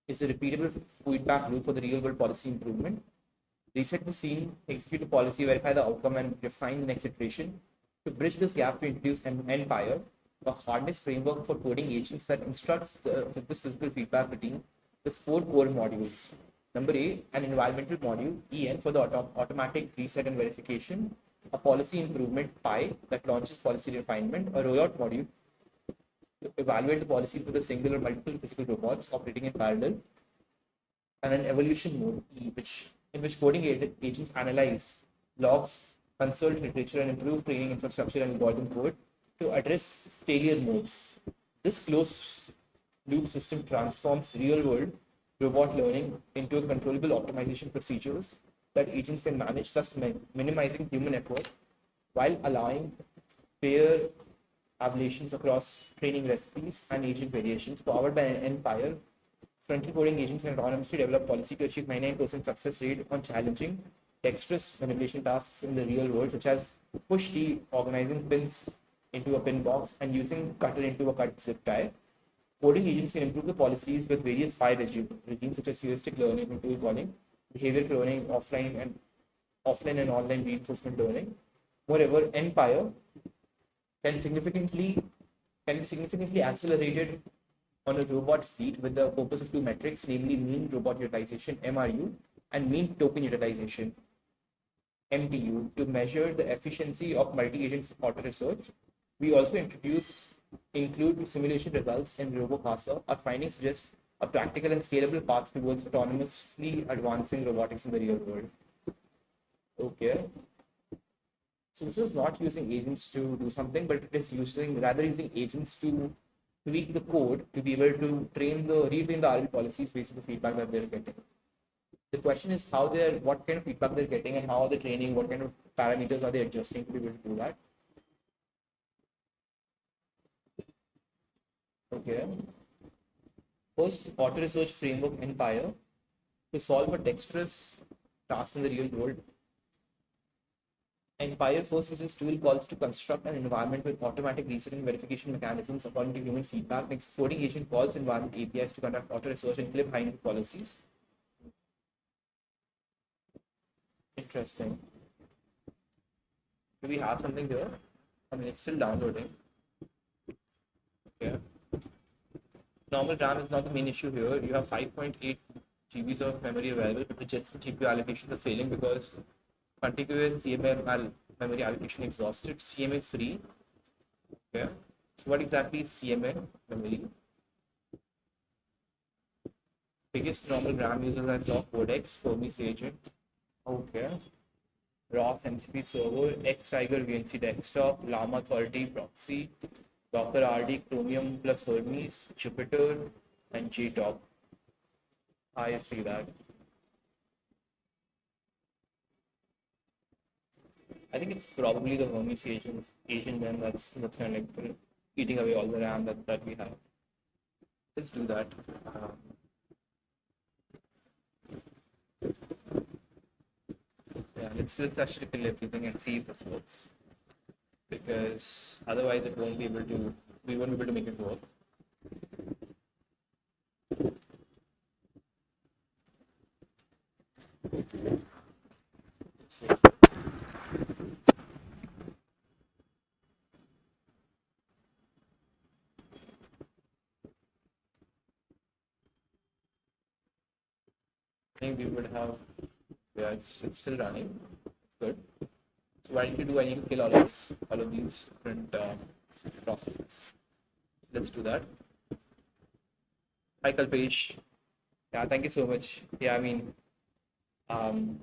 is a repeatable feedback loop for the real-world policy improvement. Reset the scene, execute the policy, verify the outcome, and refine the next iteration. To bridge this gap, we introduce Empire, a harness framework for coding agents that instructs this physical feedback routine with 4 core modules. Number A, an environmental module, EN, for the automatic reset and verification. A policy improvement, PI, that launches policy refinement. A rollout module to evaluate the policies with a single or multiple physical robots operating in parallel. And an evolution mode, E, in which coding agents analyze logs, consult literature, and improve training infrastructure and algorithm code to address failure modes. This closed loop system transforms real-world robot learning into a controllable optimization procedures that agents can manage, thus minimizing human effort while allowing fair ablations across training recipes and agent variations. Powered by Empire, frontal coding agents can autonomously develop policy to achieve 99% success rate on challenging dexterous manipulation tasks in the real world, such as push T, organizing pins into a pin box, and using cutter into a cut zip tie. Coding agents can improve the policies with various PI regimes such as heuristic learning and tool calling, behavior cloning, offline and online reinforcement learning. Moreover, Empire can be significantly accelerated on a robot fleet with the purpose of 2 metrics, namely mean robot utilization, MRU, and mean token utilization, MTU, to measure the efficiency of multi-agent auto research. We also include simulation results in RoboCasa. Our findings suggest a practical and scalable path towards autonomously advancing robotics in the real world. Okay. So this is not using agents to do something, but it is using agents to tweak the code to be able to retrain the RL policies based on the feedback that they're getting. The question is what kind of feedback they're getting and how are they training, what kind of parameters are they adjusting to be able to do that. Okay. First, auto research framework Empire to solve a dexterous task in the real world. Empire first uses tool calls to construct an environment with automatic reset and verification mechanisms according to human feedback. Next, coding agent calls environment APIs to conduct auto research and clip behind policies. Interesting. Do we have something here? I mean, it's still downloading. Okay. Normal RAM is not the main issue here. You have 5.8 GBs of memory available, but the Jetson GPU allocations are failing because contiguous CMA memory allocation exhausted. CMA free. Okay. So what exactly is CMA memory? Biggest normal RAM users I saw: Codex, Hermes agent. Okay. ROS MCP server, X Tiger VNC desktop, Llama Authority proxy, Docker RD, Chromium plus Hermes, Jupyter, and JTOP. I see that. I think it's probably the Hermes agent then that's kind of like eating away all the RAM that we have. Let's do that. Yeah, let's actually kill everything and see if this works, because otherwise we won't be able to make it work. I think we would have, yeah, it's still running. It's good. So what I need to do, I need to kill all of these different processes. Let's do that. Hi Kalpesh. Yeah, thank you so much. Yeah, I mean,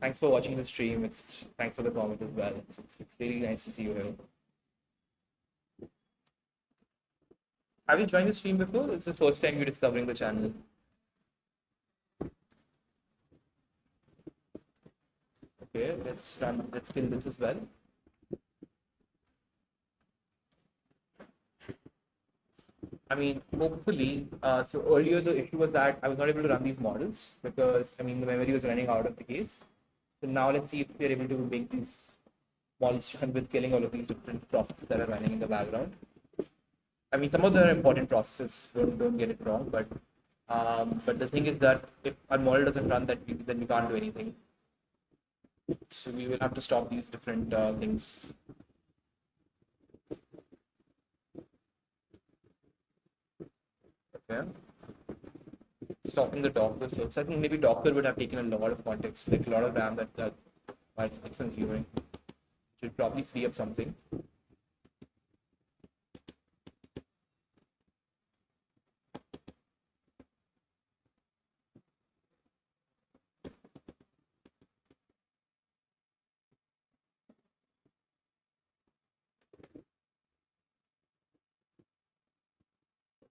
thanks for watching the stream. Thanks for the comment as well. It's really nice to see you here. Have you joined the stream before? It's the first time you're discovering the channel. Okay, let's kill this as well. I mean, hopefully, so earlier the issue was that I was not able to run these models because, I mean, the memory was running out of the case. So now let's see if we're able to make these models run with killing all of these different processes that are running in the background. I mean, some of them are important processes, don't get it wrong, but the thing is that if our model doesn't run, then we can't do anything. So we will have to stop these different things. Okay. Stopping the Docker service. I think maybe Docker would have taken a lot of context, like a lot of RAM that it's consuming. Should probably free up something.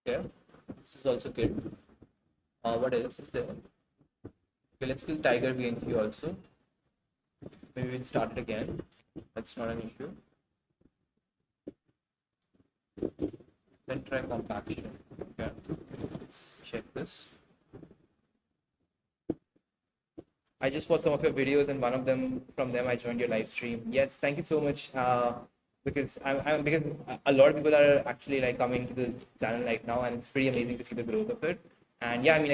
Okay, this is also good. What else is there? Okay, let's kill Tiger VNC also. Maybe we'll start it again. That's not an issue. Then try compaction. Okay, let's check this. I just watched some of your videos, and from them I joined your live stream. Yes, thank you so much. Because because a lot of people are actually like coming to the channel right now, and it's pretty amazing to see the growth of it. And yeah, I mean,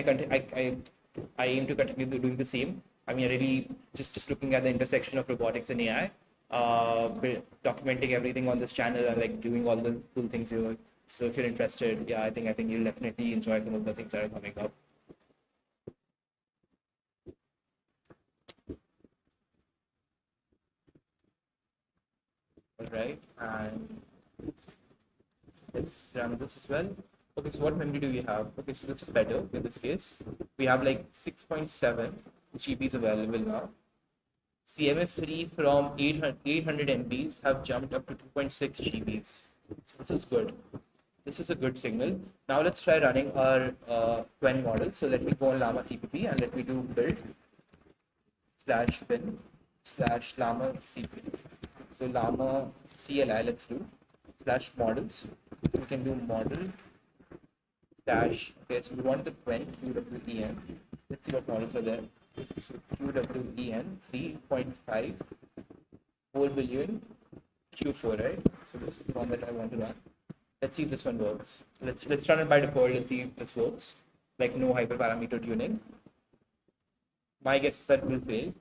I aim to continue doing the same. I mean, I really just looking at the intersection of robotics and AI, documenting everything on this channel and like doing all the cool things here. So if you're interested, yeah, I think you'll definitely enjoy some of the things that are coming up. All right, and let's run this as well. Okay, so what memory do we have? Okay, so this is better in this case. We have like 6.7 GBs available now. CMF free from 800 MBs have jumped up to 2.6 GBs. So this is good. This is a good signal. Now let's try running our Qwen model. So let me go on Llama CPP and let me do build /bin /llama CPP. So llama CLI, let's do /models. So we can do model okay, so we want the Qwen QWEN. Let's see what models are there. So QWEN 3.5 4 billion Q4, right? So this is the one that I want to run. Let's see if this one works. Let's run it by default and see if this works. Like no hyperparameter tuning. My guess is that it will fail.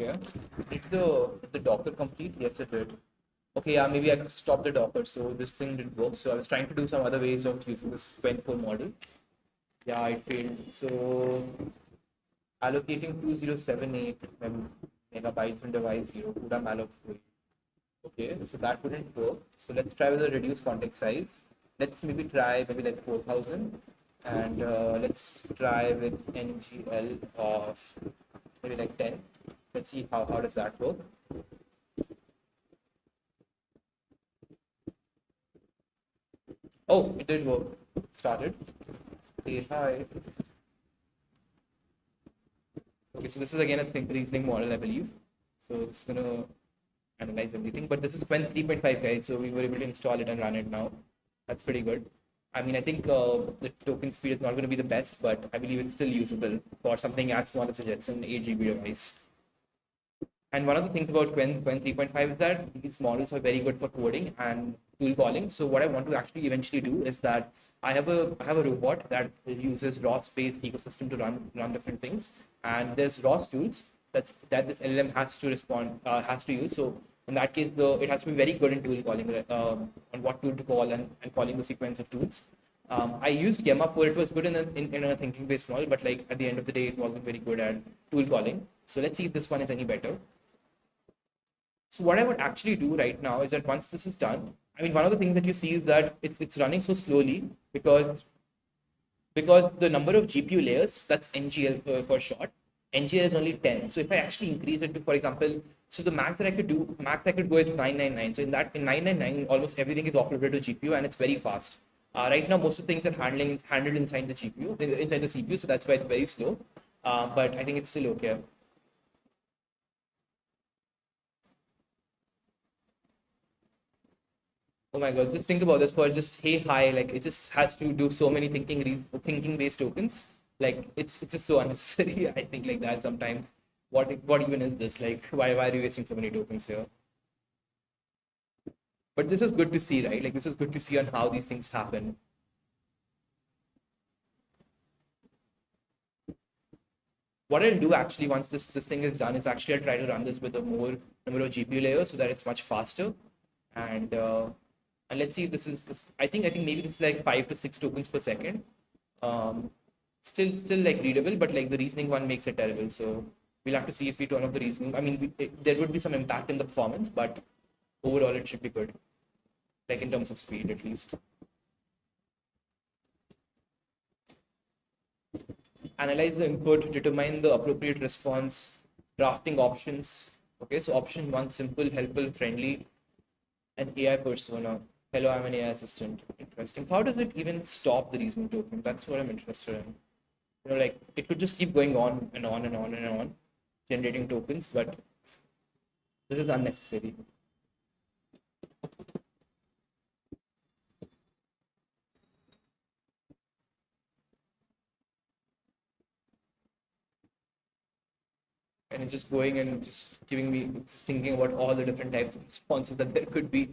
Okay. Did the Docker complete? Yes, it did. Okay, yeah, maybe I could stop the Docker, so this thing didn't work. So I was trying to do some other ways of using this Qwen 4 model. Yeah, it failed. So allocating 2078 megabytes on device 0, CUDA malloc free. Okay, so that wouldn't work. So let's try with a reduced context size. Let's maybe try maybe like 4000, and let's try with NGL of maybe like 10. Let's see how does that work. Oh, it did work. Started. Say hi. Okay, so this is again a reasoning model, I believe. So it's gonna analyze everything. But this is Qwen 3.5, guys. So we were able to install it and run it now. That's pretty good. I mean, I think the token speed is not going to be the best, but I believe it's still usable for something as small as a Jetson 8 GB device. And one of the things about Qwen 3.5 is that these models are very good for coding and tool calling. So what I want to actually eventually do is that I have a robot that uses ROS-based ecosystem to run different things, and there's ROS tools that this LLM has to use. So in that case, it has to be very good in tool calling, on what tool to call and calling the sequence of tools. I used Gemma 4. It was good in a thinking-based model, but like at the end of the day, it wasn't very good at tool calling. So let's see if this one is any better. So what I would actually do right now is that once this is done, I mean, one of the things that you see is that it's running so slowly because the number of GPU layers, that's NGL for short, NGL is only 10. So if I actually increase it to, for example, so the max I could go is 999. So in 999, almost everything is offloaded to GPU and it's very fast. Right now, most of the things are handled inside the GPU, inside the CPU, so that's why it's very slow. But I think it's still okay. Oh my god, just think about this for just hey hi, like it just has to do so many thinking based tokens. Like it's just so unnecessary. I think like that sometimes. What even is this? Like why are you wasting so many tokens here? But this is good to see, right? Like this is good to see on how these things happen. What I'll do actually once this thing is done is actually I'll try to run this with a more number of GPU layers so that it's much faster. And let's see if this is this. I think maybe this is like 5 to 6 tokens per second. Um, still like readable, but like the reasoning one makes it terrible. So we'll have to see if we turn off the reasoning. I mean, there would be some impact in the performance, but overall it should be good, like in terms of speed at least. Analyze the input, determine the appropriate response, drafting options. Okay, so option one, simple, helpful, friendly, an AI persona. Hello, I'm an AI assistant. Interesting. How does it even stop the reasoning token? That's what I'm interested in. You know, like it could just keep going on and on and on and on, generating tokens, but this is unnecessary. And it's just going and just giving me, just thinking about all the different types of responses that there could be.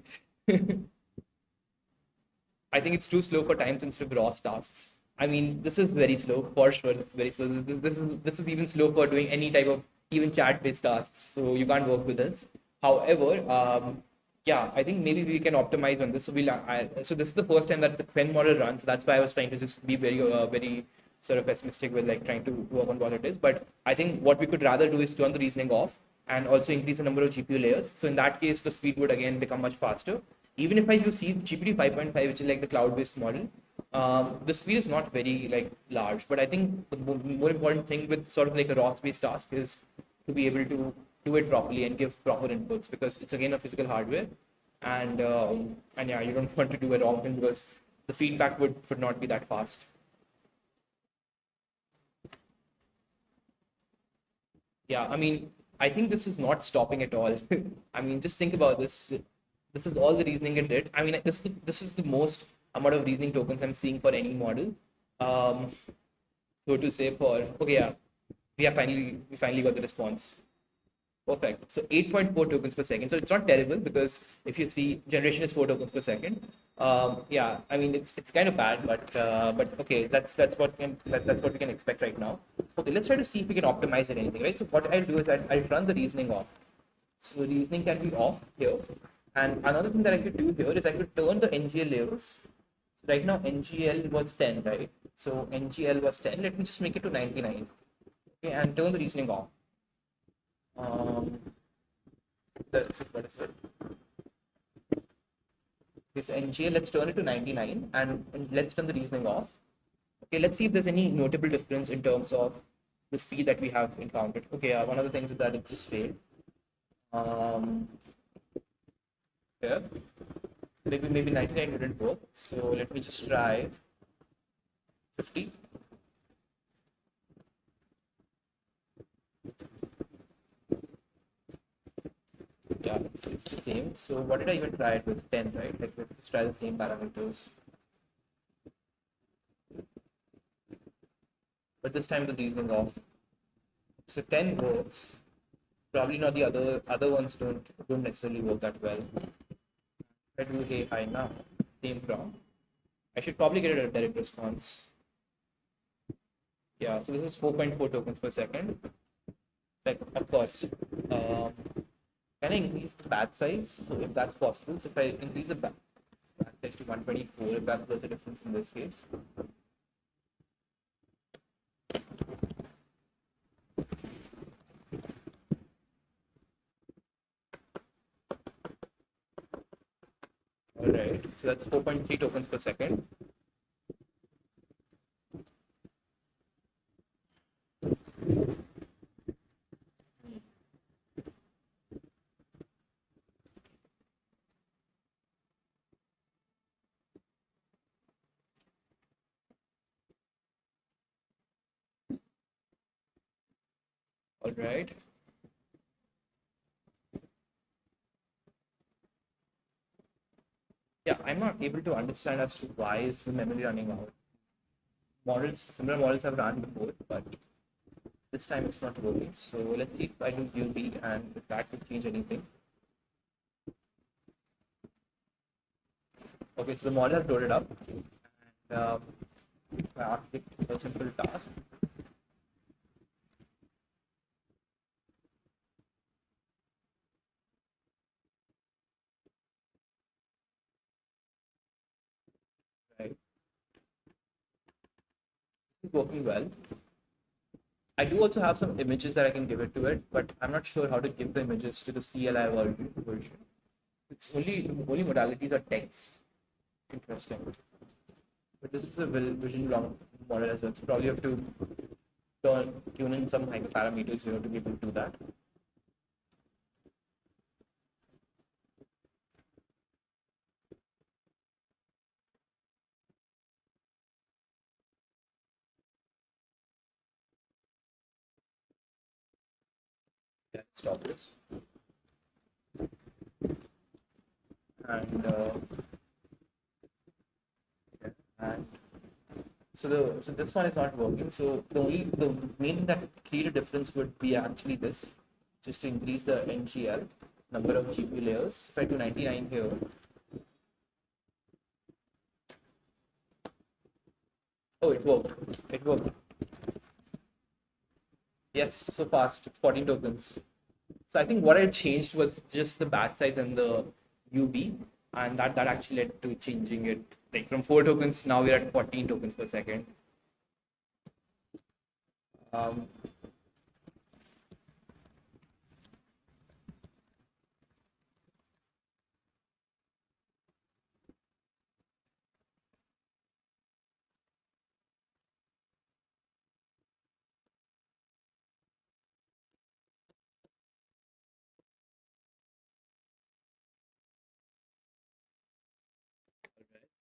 I think it's too slow for time-sensitive ROS tasks. I mean, this is very slow for sure. It's very slow. This is even slow for doing any type of even chat-based tasks. So you can't work with this. However, yeah, I think maybe we can optimize on this. So so this is the first time that the Qwen model runs. So that's why I was trying to just be very sort of pessimistic with like trying to work on what it is. But I think what we could rather do is turn the reasoning off and also increase the number of GPU layers. So in that case, the speed would again become much faster. Even if I use GPT 5.5, which is like the cloud-based model, the speed is not very like large. But I think the more important thing with sort of like a ROS-based task is to be able to do it properly and give proper inputs, because it's again a physical hardware, and yeah, you don't want to do a wrong thing because the feedback would not be that fast. Yeah, I mean, I think this is not stopping at all. I mean, just think about this. This is all the reasoning it did. I mean, this is the most amount of reasoning tokens I'm seeing for any model. Um, so to say for okay, yeah, we finally got the response. Perfect. So 8.4 tokens per second. So it's not terrible because if you see generation is 4 tokens per second. Yeah, I mean it's kind of bad, but okay, that's what we can expect right now. Okay, let's try to see if we can optimize it anything, right? So what I'll do is I'll run the reasoning off. So reasoning can be off here. And another thing that I could do here is I could turn the NGL layers. So right now NGL was 10, right? So NGL was 10. Let me just make it to 99. Okay, and turn the reasoning off. That's it. What is it? This NGL, let's turn it to 99 and let's turn the reasoning off. Okay, let's see if there's any notable difference in terms of the speed that we have encountered. Okay, one of the things is that it just failed. Yeah, maybe 99 wouldn't work. So let me just try 50. Yeah, it's the same. So what did I even try it with? 10, right? Like let's try the same parameters. But this time the reasoning off. So 10 works. Probably not the other ones don't necessarily work that well. If I do hey hi now, same prompt, I should probably get a direct response. Yeah, so this is 4.4 tokens per second. Like of course, can I increase the batch size? So if that's possible, so if I increase the batch to 124 if there's a difference in this case. Alright, so that's 4.3 tokens per second. Alright. Yeah, I'm not able to understand as to why is the memory running out. Similar models have run before, but this time it's not working. So let's see if I do UB and if that will change anything. Okay, so the model has loaded up, and I ask it a simple task. Right, it's working well. I do also have some images that I can give it to it, but I'm not sure how to give the images to the CLI version. It's only modalities are text. Interesting. But this is a vision long model as well, so probably have to tune in some hyperparameters here to be able to do that. Yeah, stop this. And so this one is not working. So the main thing that would create a difference would be actually this, just to increase the NGL number of GPU layers. If I do 99 here, oh, it worked. It worked. Yes, so fast. It's 14 tokens. So I think what I changed was just the batch size and the UB, and that actually led to changing it. Like from 4 tokens, now we're at 14 tokens per second.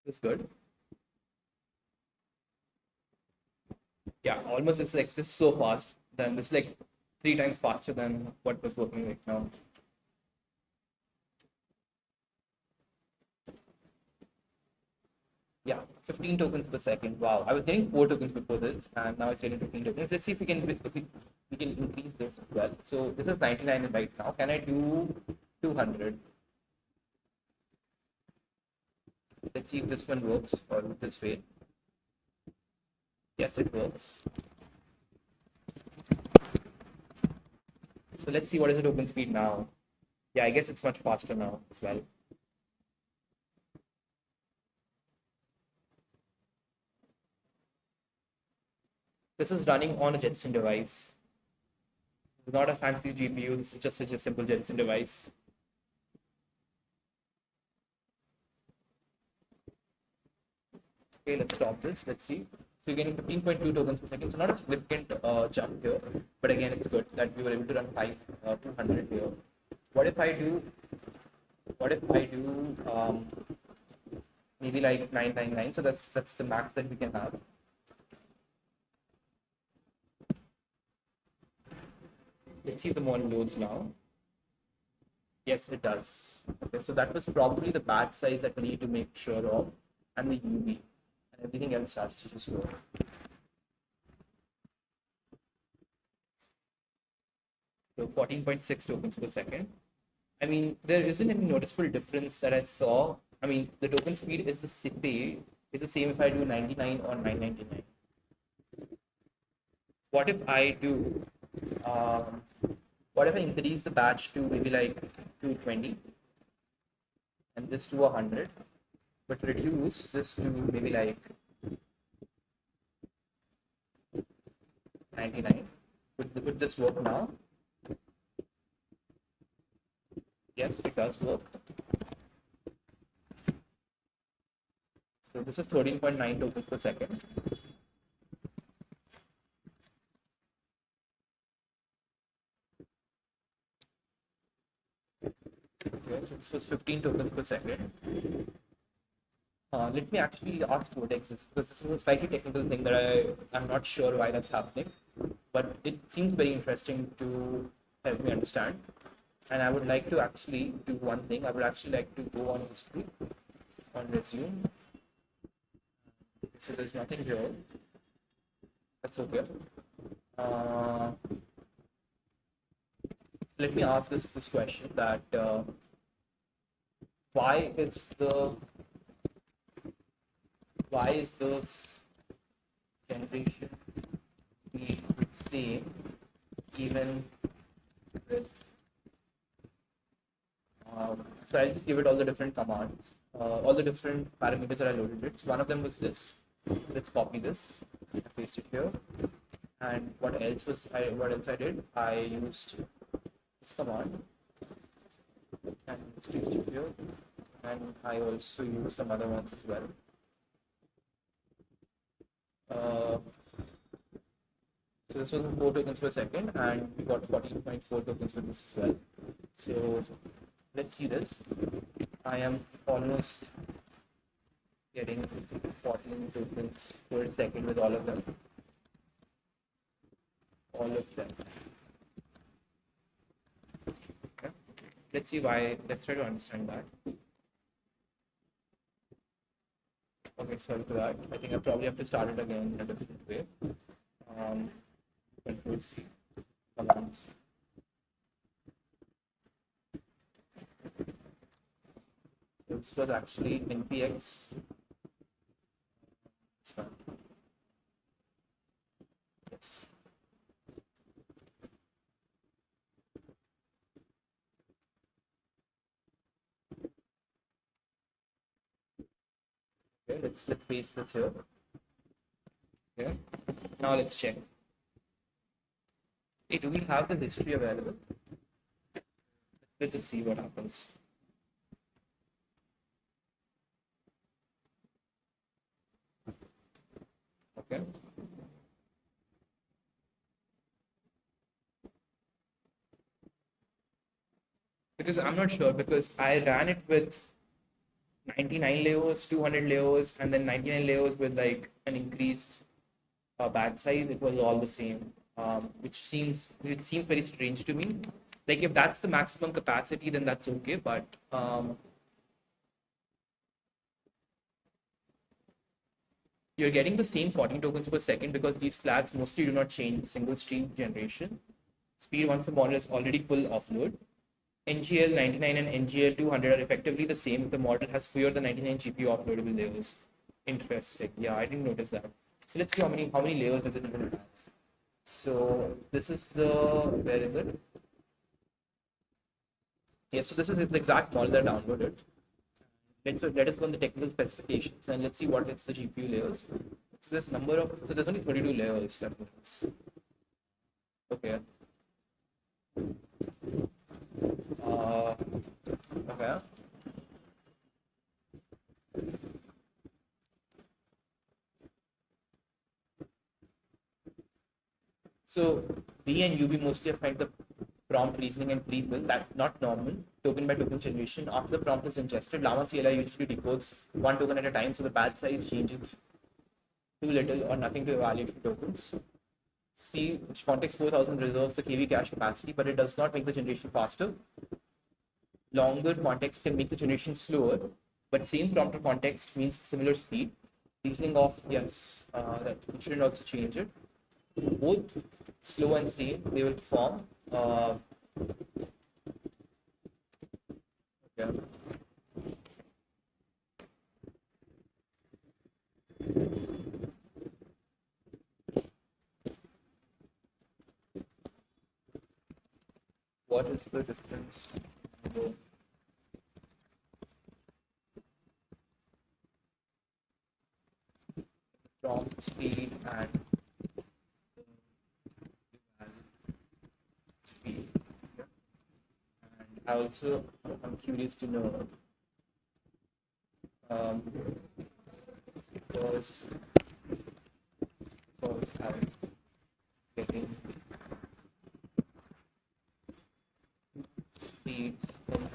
That's good. Yeah, almost it's like this is so fast. Then this is like 3 times faster than what was working right now. Yeah, 15 tokens per second. Wow, I was getting 4 tokens before this, and now it's getting 15 tokens. Let's see if we can increase this as well. So this is 99 right now. Can I do 200? Let's see if this one works or this way. Yes, it works. So let's see what is the token speed now. Yeah, I guess it's much faster now as well. This is running on a Jetson device. It's not a fancy GPU. This is just such a simple Jetson device. Okay, let's stop this. Let's see. So you're getting 15.2 tokens per second. So not a significant jump here, but again, it's good that we were able to run 200 here. What if I do maybe like 999? So that's the max that we can have. Let's see if the model loads now. Yes, it does. Okay, so that was probably the batch size that we need to make sure of, and the UV, and everything else has to just work. So 14.6 tokens per second. I mean, there isn't any noticeable difference that I saw. I mean, the token speed is the same if I do 99 or 999. What if I do? What if I increase the batch to maybe like 220 and this to 100? but reduce this to maybe like 99. Would this work now? Yes, it does work. So this is 13.9 tokens per second. Okay, so this was 15 tokens per second. Let me actually ask Codex this, because this is a slightly technical thing that I'm not sure why that's happening, but it seems very interesting to help me understand. And I would like to actually do one thing. I would actually like to go on history, on resume. So there's nothing here. That's okay. Let me ask this question that why is this generation speed the same even with so I'll just give it all the different commands, all the different parameters that I loaded it. So one of them was this. So let's copy this, paste it here. And what else I did? I used this command and let's paste it here. And I also used some other ones as well. So this was 4 tokens per second, and we got 14.4 tokens for this as well. So let's see this. I am almost getting 14 tokens per second with all of them. Okay. Let's see why. Let's try to understand that. Okay, sorry for that. I think I probably have to start it again in a different way. Control C, commands. So this was actually npx. This one. Yes. Okay, let's paste this here. Okay. Now let's check. Hey, do we have the history available? Let's just see what happens. Okay. Because I'm not sure, because I ran it with 99 layers, 200 layers, and then 99 layers with like an increased batch size. It was all the same, which seems very strange to me. Like if that's the maximum capacity, then that's okay, but you're getting the same 14 tokens per second because these flags mostly do not change single stream generation. Speed once the model is already full offload. NGL 99 and NGL 200 are effectively the same if the model has fewer than 99 GPU offloadable layers. Interesting. Yeah, I didn't notice that. So let's see how many layers does it even have. So this is the, where is it? Yes, so this is the exact model that I downloaded. Let us go on the technical specifications and let's see what is the GPU layers. So there's there's only 32 layers. That means. Okay. Okay. So B and UB mostly affect the prompt reasoning and pre-fill, that not normal, token by token generation. After the prompt is ingested, Llama CLI usually decodes one token at a time, so the batch size changes too little or nothing to evaluate the tokens. C, Context 4000 reserves the KV cache capacity, but it does not make the generation faster. Longer context can make the generation slower, but same prompt or context means similar speed. Reasoning of, yes, that we shouldn't also change it. Both slow and same, they will perform. Yeah. What is the difference? prompt speed and speed. And I also I'm curious to know because I was getting speeds in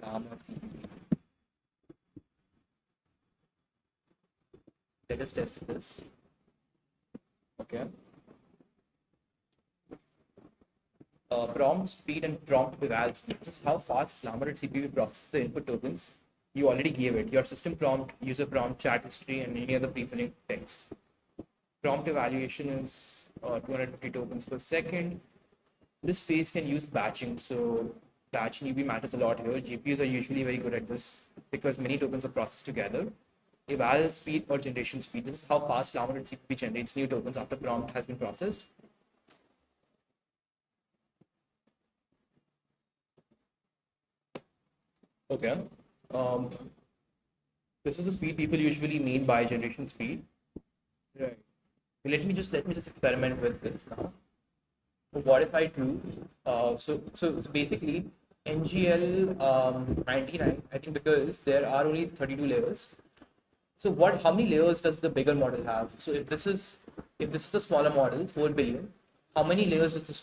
gamma CPP. Let us test this. Okay. Prompt speed and prompt eval speed. This is how fast Lambda CPU processes the input tokens. You already gave it. Your system prompt, user prompt, chat history, and any other pre-filling text. Prompt evaluation is 250 tokens per second. This phase can use batching. So batch and UV matters a lot here. GPUs are usually very good at this because many tokens are processed together. Eval speed or generation speed. This is how fast Lambda CPU generates new tokens after prompt has been processed. Okay. This is the speed people usually mean by generation speed. Right. Let me just experiment with this now. So what if I do? So basically NGL 99. I think because there are only 32 layers. So how many layers does the bigger model have? So if this is a smaller model, 4 billion, how many layers does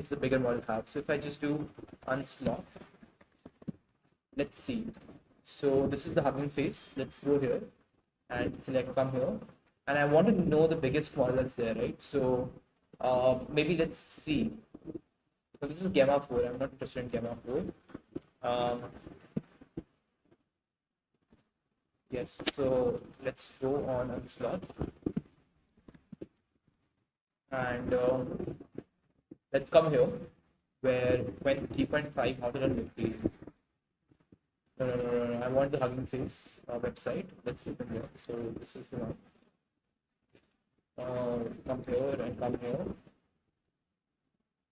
the bigger model have? So if I just do unslot, let's see. So this is the Hugging Face. Let's go here and select come here. And I want to know the biggest model that's there, right? So maybe let's see. So this is Gamma 4. I'm not interested in Gamma 4. Yes, so let's go on unslot. And let's come here where Qwen 3.5 how to run Wiki. No. I want the Hugging Face website. Let's open here. So this is the one. Come here and come here.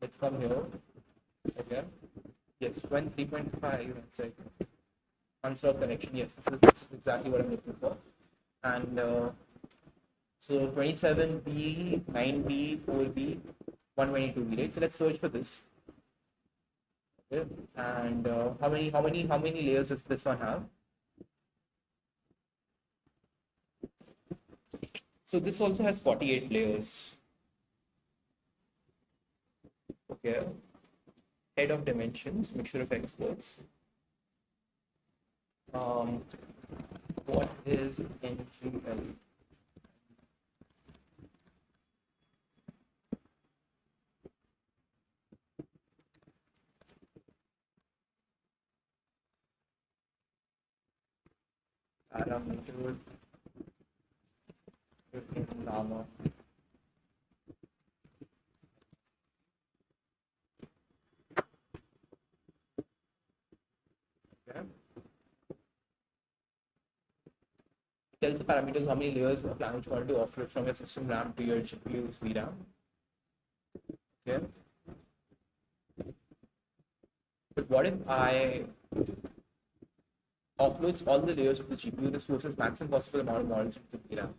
Let's come here. Okay. Yes, Qwen 3.5. That's it. Unsolved connection. Yes, this is exactly what I'm looking for. And so 27B, 9B, 4B, 122B. Right. So let's search for this. Okay. And how many layers does this one have? So this also has 48 layers. Okay. Head of dimensions, mixture of experts. What is NGL? Parameter in Nano. Okay. Tells the parameters how many layers of language you want to offload from your system RAM to your GPU's VRAM. Okay. But what if I offloads all the layers of the GPU? This forces maximum possible amount of models into the VRAM.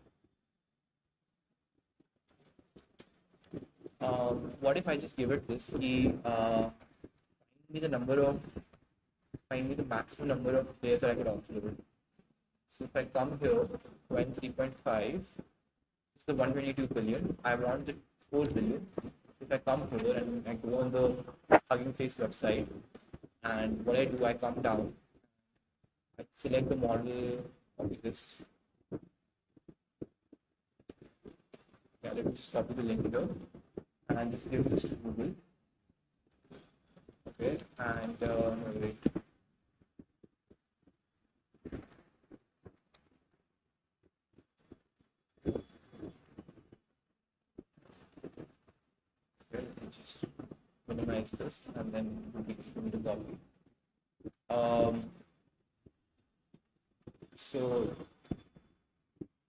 What if I just give it this? Find me the maximum number of layers that I could offload. So if I come here, Qwen 3.5, it's the 122 billion. I want the 4 billion. So if I come here and I go on the Hugging Face website, and what I do, I come down, I select the model, copy this. Yeah, let me just copy the link here, and I'll just give this to Google. Okay, and wait. Just minimize this and then it's going to copy. So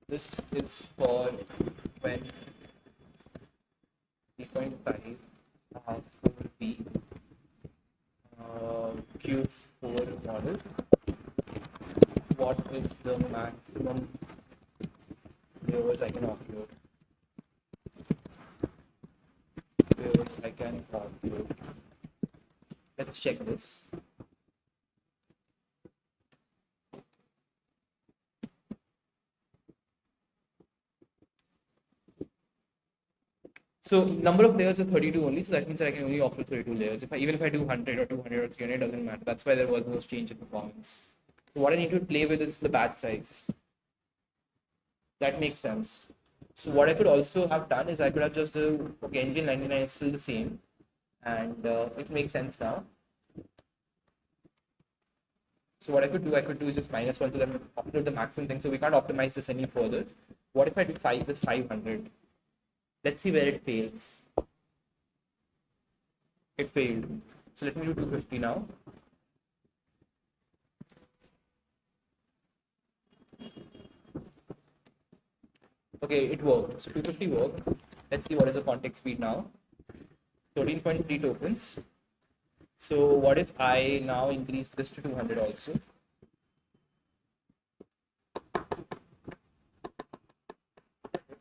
this is for Qwen 3.5 4B Q4 model. What is the maximum can calculate. Let's check this. So number of layers is 32 only, so that means I can only offer 32 layers. Even if I do 100 or 200 or 300, it doesn't matter. That's why there was no change in performance. So what I need to play with is the batch size. That makes sense. So what I could also have done is I could have just okay, engine 99 is still the same, and it makes sense now. So what I could do is just -1, so that we offload the maximum thing. So we can't optimize this any further. What if I do this 500? Let's see where it fails. It failed. So let me do 250 now. Okay, it worked. So 250 worked. Let's see what is the context speed now. 13.3 tokens. So what if I now increase this to 200 also?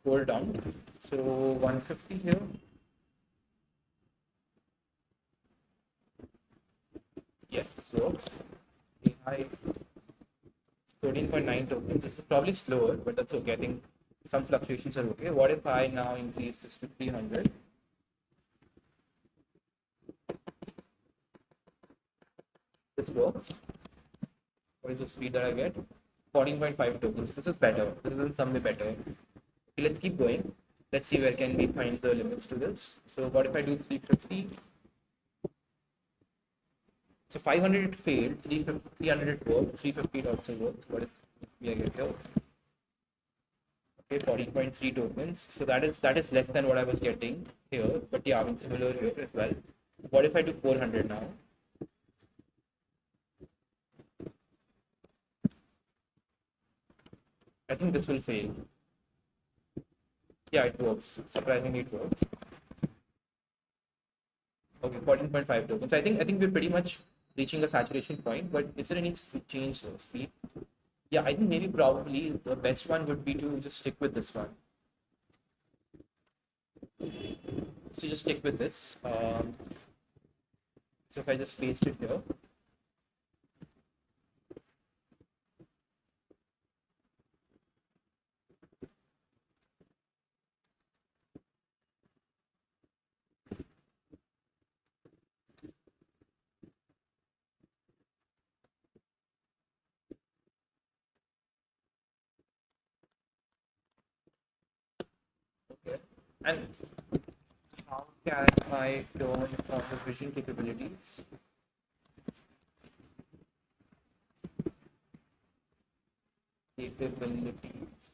Hold down. So 150 here. Yes, this works. AI 13.9 tokens. This is probably slower, but that's okay. I think some fluctuations are okay. What if I now increase this to 300? This works. What is the speed that I get? 14.5 tokens. This is better. This is in some way better. Okay, let's keep going. Let's see where can we find the limits to this. So what if I do 350? So 500 it failed, 300 it worked, 350 it also works. What if we get here? Okay, 14.3 tokens. So that is less than what I was getting here, but yeah, I mean similar here as well. What if I do 400 now? I think this will fail. Yeah, it works. Surprisingly, it works. Okay, 14.5 tokens. I think we're pretty much reaching a saturation point, but is there any change in speed? Yeah, I think maybe probably the best one would be to just stick with this one. So just stick with this. So if I just paste it here. Okay. And how can I turn on the vision capabilities? Capabilities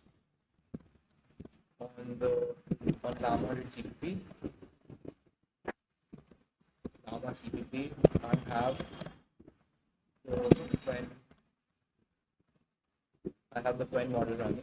on Llama CPP. Llama CPP. I have the Qwen model running.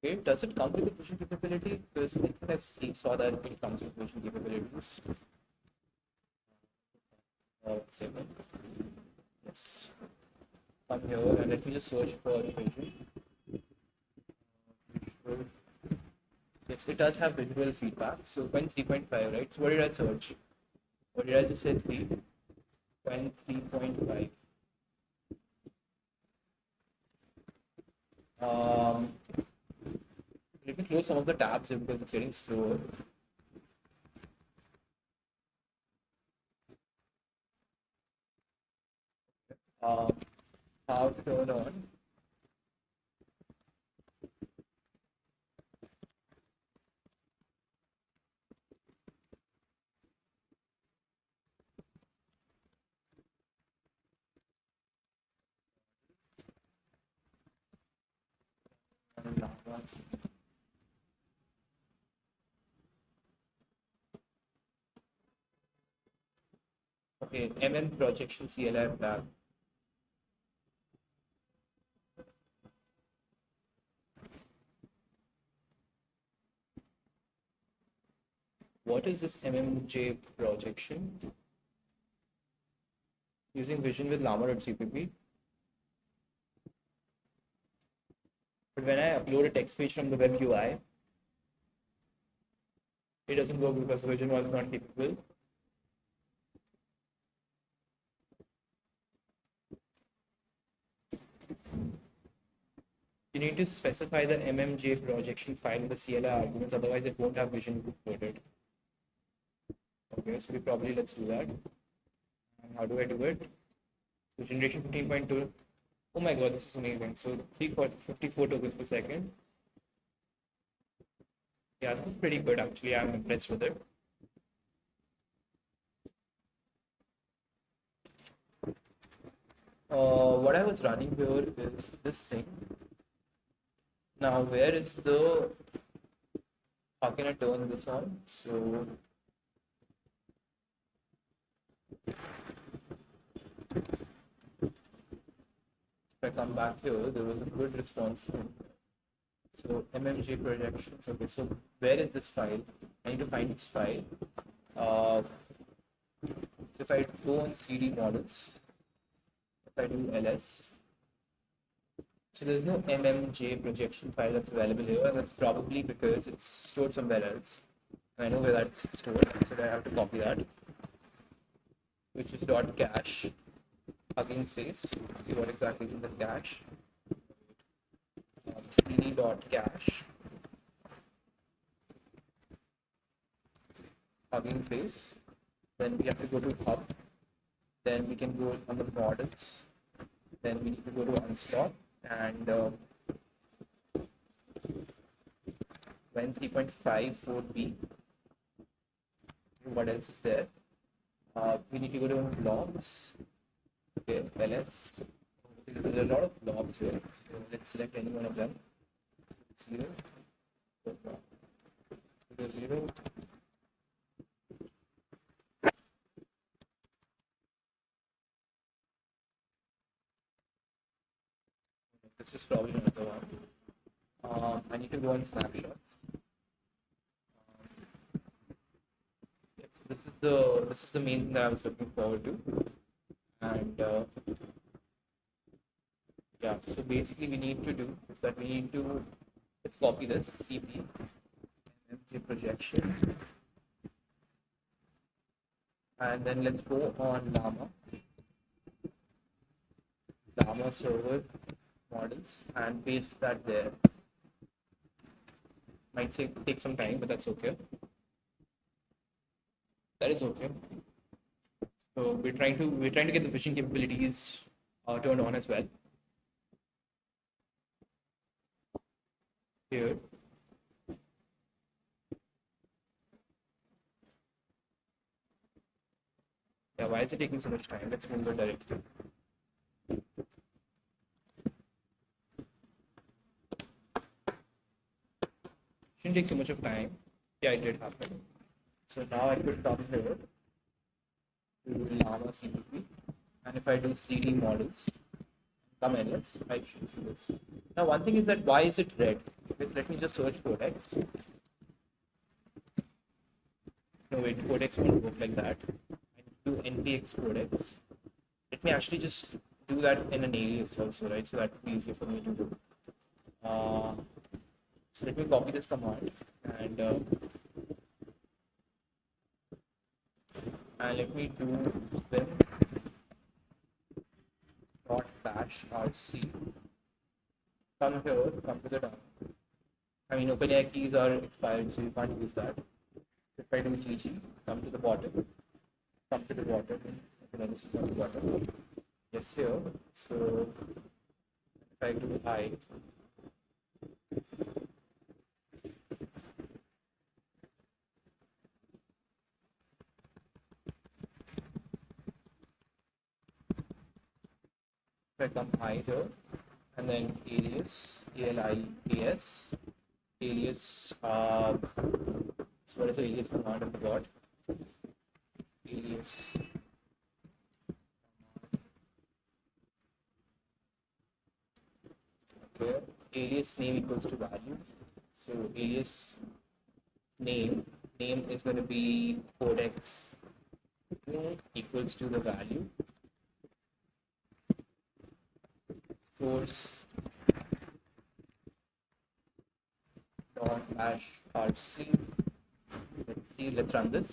Okay, does it come with the vision capability? Because I think I saw that it comes with vision capabilities. Yes. Come here and let me just search for vision. Yes, it does have visual feedback. So Qwen 3.5, right? So what did I search? What did I just say? 3. Qwen 3.5. Let me close some of the tabs here because it's getting slower. How to turn on. Okay, projection CLI tab. what is this MMJ projection? Using vision with llama.cpp. But when I upload a text page from the web UI, it doesn't work because the vision was not capable. You need to specify the MMJ projection file in the CLI arguments, otherwise it won't have vision loaded. Okay, so let's do that. And how do I do it? So generation 15.2. Oh my god, this is amazing. So 354 tokens per second. Yeah, this is pretty good actually. I'm impressed with it. What I was running here is this thing. Now, where is the, how can I turn this on? So, if I come back here, there was a good response. So, MMJ projections. Okay, so where is this file? I need to find this file. So, if I go on CD models, if I do ls, so there's no MMJ projection file that's available here, and that's probably because it's stored somewhere else. I know where that's stored, so I have to copy that, which is .cache, Hugging Face. See what exactly is in the cache. cd.cache, Hugging Face. Then we have to go to hub. Then we can go on the models. Then we need to go to unstop. And Qwen 3.5 4B. What else is there? We need to go to blobs. Okay, ls. Because there's a lot of blobs here. So let's select any one of them. It's 0. Go 0. This is probably another one. I need to go on snapshots. Yes, this is the main thing that I was looking forward to. And yeah, so basically we need to do is that we need to, let's copy this CP MMJ projection, and then let's go on llama server models and paste that there. Might take some time, but that's okay. That is okay. So we're trying to get the vision capabilities turned on as well. Here. Yeah, why is it taking so much time? Let's move it directly. Shouldn't take so much of time. Yeah, it did happen. So now I could come here to llama CPP, and if I do CD models, come ls, I should see this. Now one thing is that why is it red? Because let me just search Codex. No wait, Codex won't work like that. I need to do npx Codex. Let me actually just do that in an alias also, right? So that would be easier for me to do. So let me copy this command and let me do vim dot bash rc. Come here, come to the down. I mean, OpenAI keys are expired, so you can't use that. So if I do GG, come to the bottom, okay, this is on the bottom. Yes, here. So if I do I, come either, and then alias, alias, alias, so what is the alias command? I forgot. Alias. Okay, alias name equals to value. So alias name name is going to be Codex equals to the value source dot hash rc. Let's see, let's run this.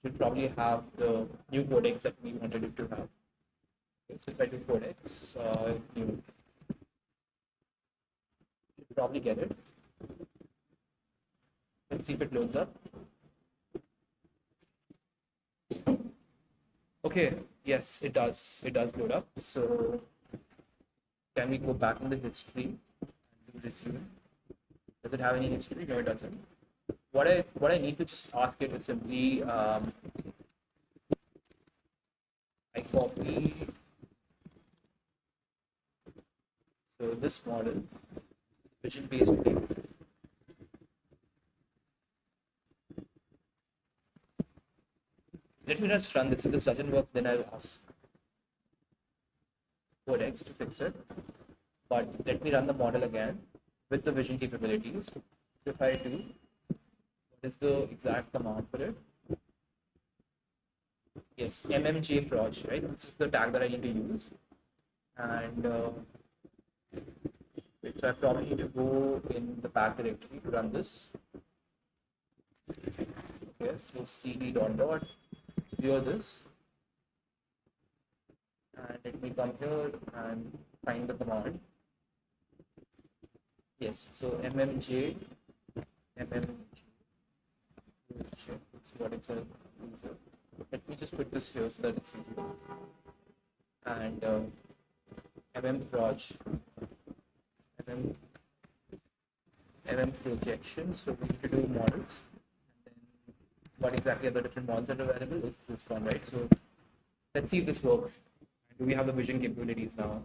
We'll probably have the new codex that we wanted it to have. Okay, so if I do codex, new, should probably get it. Let's see if it loads up. Okay, yes, it does. It does load up. So can we go back in the history and do resume? Does it have any history? No, it doesn't. What I need to just ask it is simply I copy so this model vision based thing. Let me just run this. If this doesn't work, then I'll ask Codex to fix it. But let me run the model again with the vision capabilities. So if I do, what is the exact command for it? Yes, mmjproj, right? This is the tag that I need to use. And so I probably need to go in the path directory to run this. Okay, so cd dot dot clear this. And let me come here and find the command. Yes, so mmj, so what it's a user. Let me just put this here so that it's easy. And mmproj, projection. So we need to do models. And then what exactly are the different models that are available is this one, right? So let's see if this works. Do we have the vision capabilities now?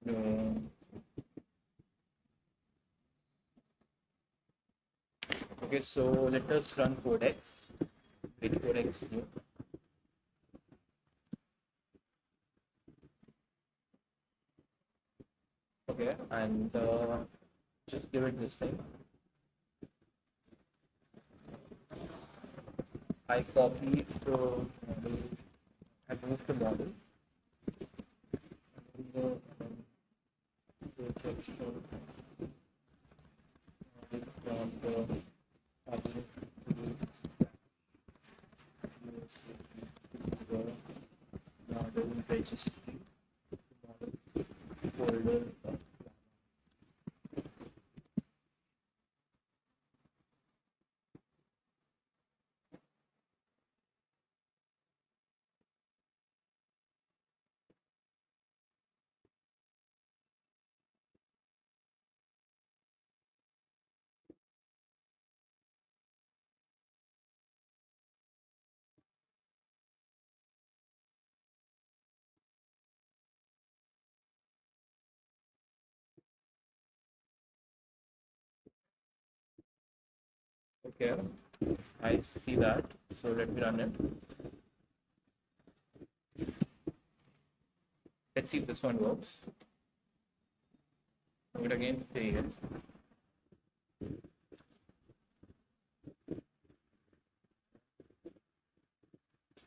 No. Okay, so let us run Codex. With Codex new. Okay, and just give it this thing. I copy the model. I move the model. Projection from the model registry model folder. Okay, I see that. So let me run it. Let's see if this one works. I would again fail.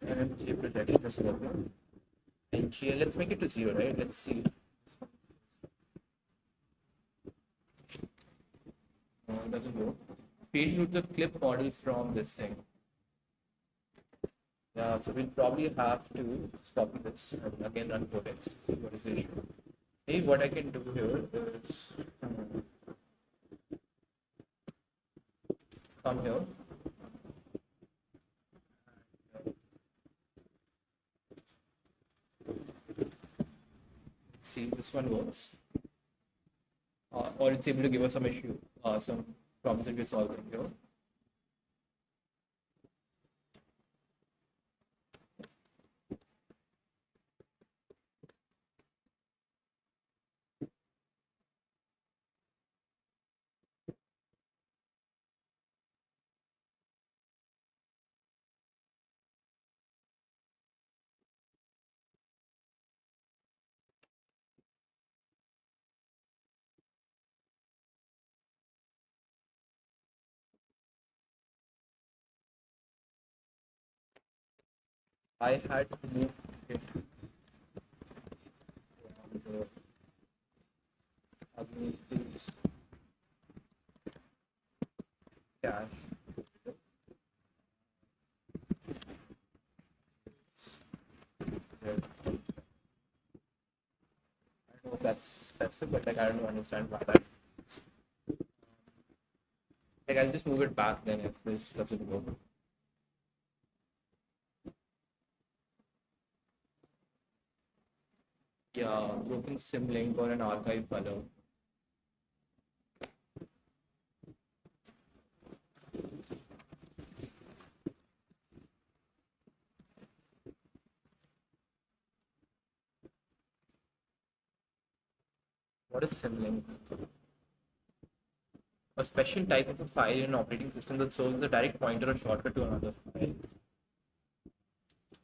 MMJ projection is working. NGL, let's make it to 0, right? Let's see. No, it doesn't work. Failed to the clip model from this thing. Yeah, so we'll probably have to just copy this and again run Codex to see what is the issue. Maybe what I can do here is come here. Let's see if this one works. Or it's able to give us some issue, some problems that we're solving here. I had moved it on the Hermes cache. I don't know if that's specific, but like I don't understand why that. Like I'll just move it back then if this doesn't work. Yeah, broken sim link or an archive color. What is sim link? A special type of a file in an operating system that serves the direct pointer or shortcut to another file.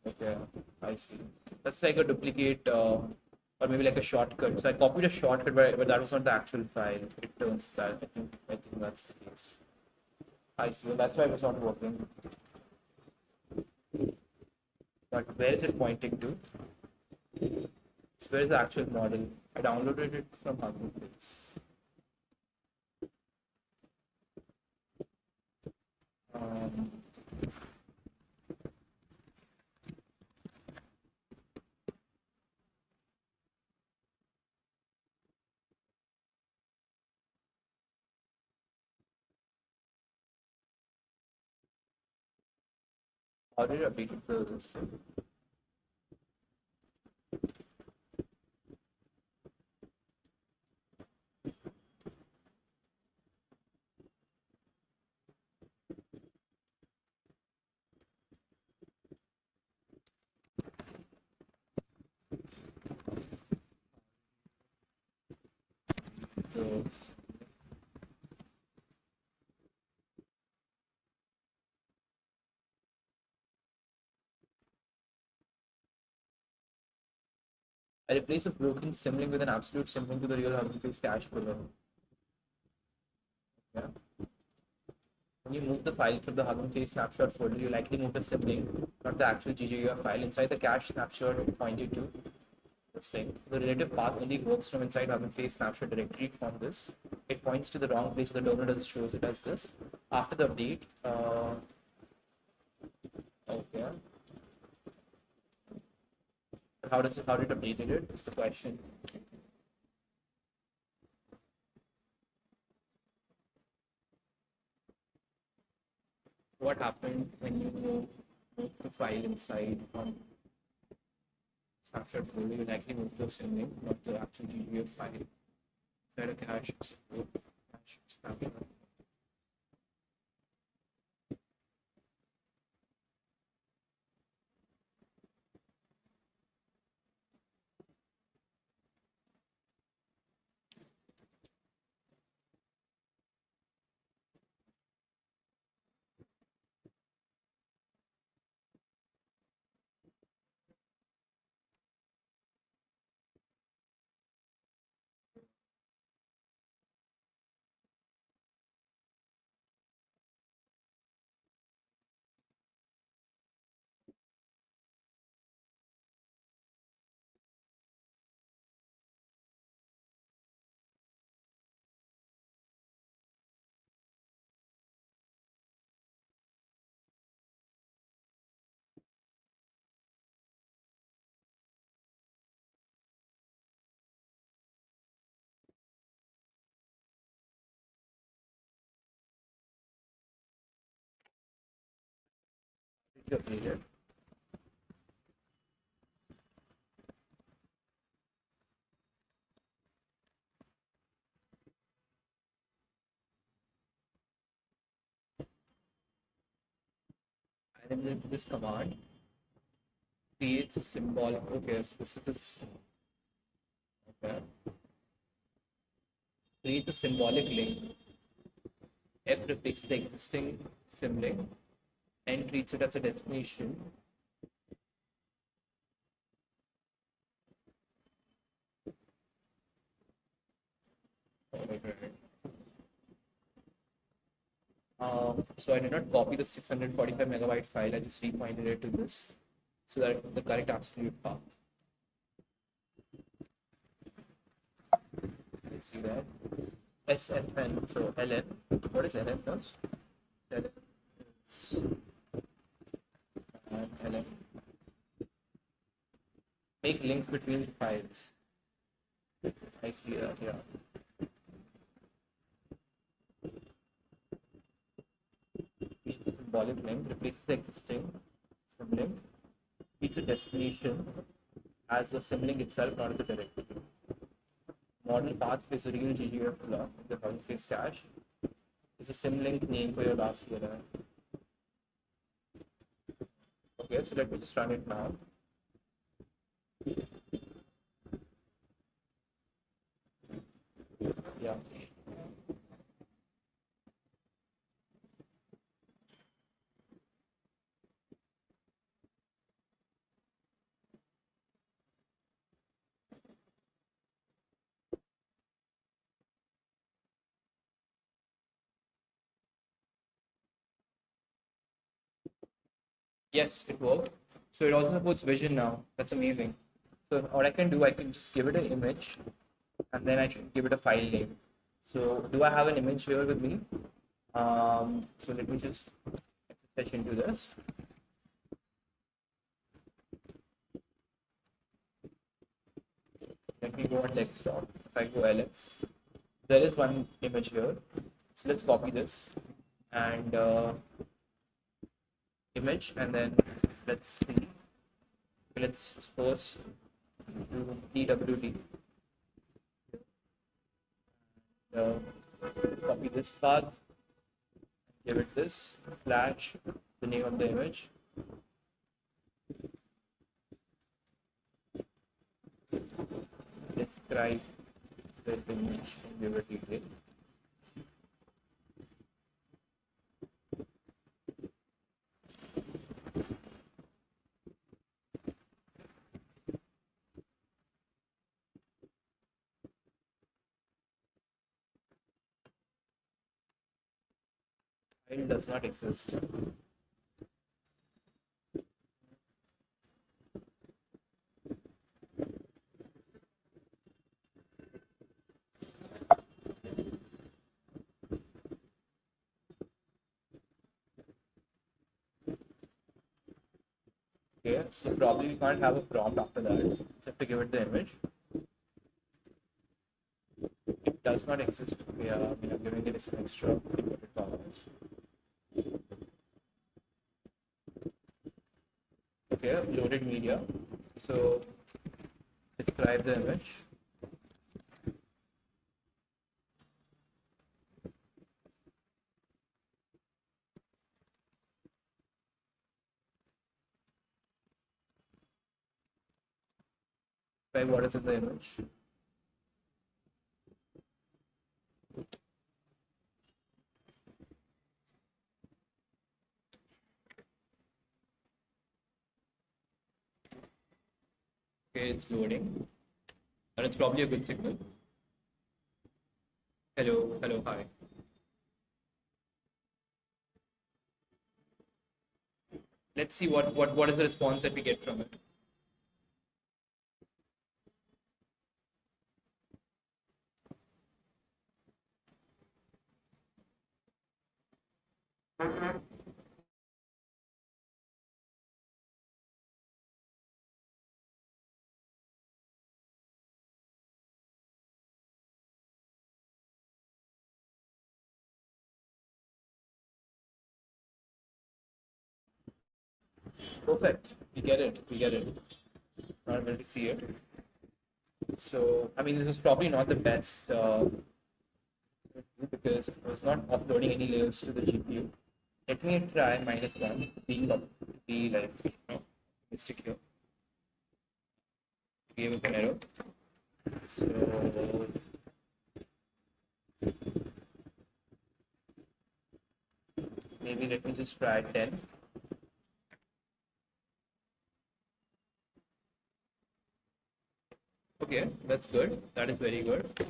Okay, I see. That's like a duplicate or maybe like a shortcut. So I copied a shortcut, but that was not the actual file. It turns that. I think that's the case. I see. Well, that's why it was not working. But where is it pointing to? So where is the actual model? I downloaded it from Marketplace. Um, how did I update it to this? So, I replace a broken symlink with an absolute symlink to the real Hugging Face cache below. Yeah. When you move the file from the Hugging Face snapshot folder, you likely move the symlink, not the actual GGUF file. Inside the cache snapshot, it pointed to this thing. The relative path only works from inside Hugging Face snapshot directory from this. It points to the wrong place, so the terminal shows it as this. After the update, okay. How did it update it? Is the question. What happened when you move the file inside from snapshot folder? You likely move the symlink, not the actual GGUF file. Inside a cache snapshot. Did you update it? And then this command creates a symbolic. Okay, so this is this. Okay. Create a symbolic link. F replaces the existing symlink and treats it as a destination. So I did not copy the 645 megabyte file. I just repointed it to this. so that the correct absolute path. I see that. SFN, so LN. What is LN first? LN is LN. Make links between files. I see that, yeah. Each symbolic link replaces the existing symlink. Each a destination as a symlink itself, not as a directory. Model path is a real GGUF block in the huddle face cache. It's a symlink name for your last URL. Okay, so let me just run it now. Yeah. Yes, it worked. So it also supports vision now. That's amazing. So what I can do, I can just give it an image and then I should give it a file name. So do I have an image here with me? So let me just fetch into this. Let me go on desktop. If I go ls, there is one image here. So let's copy this and image, and then let's see. Let's first do DWD. Let's copy this path, give it this slash the name of the image. Describe the image and give it detail. File does not exist. Okay, so probably we can't have a prompt after that. Just have to give it the image. It does not exist. Okay, I'm giving it some extra inverted commas. Okay, loaded media. So describe the image. Describe what is in the image. Okay, it's loading. And it's probably a good signal. Hello, hello, hi. Let's see what is the response that we get from it. Perfect. We get it. We get it. Not able to see it. So, I mean, this is probably not the best because it was not uploading any layers to the GPU. Let me try -1, be like, mistake here. It gave us an error. So, maybe let me just try 10. Okay, that's good. That is very good. I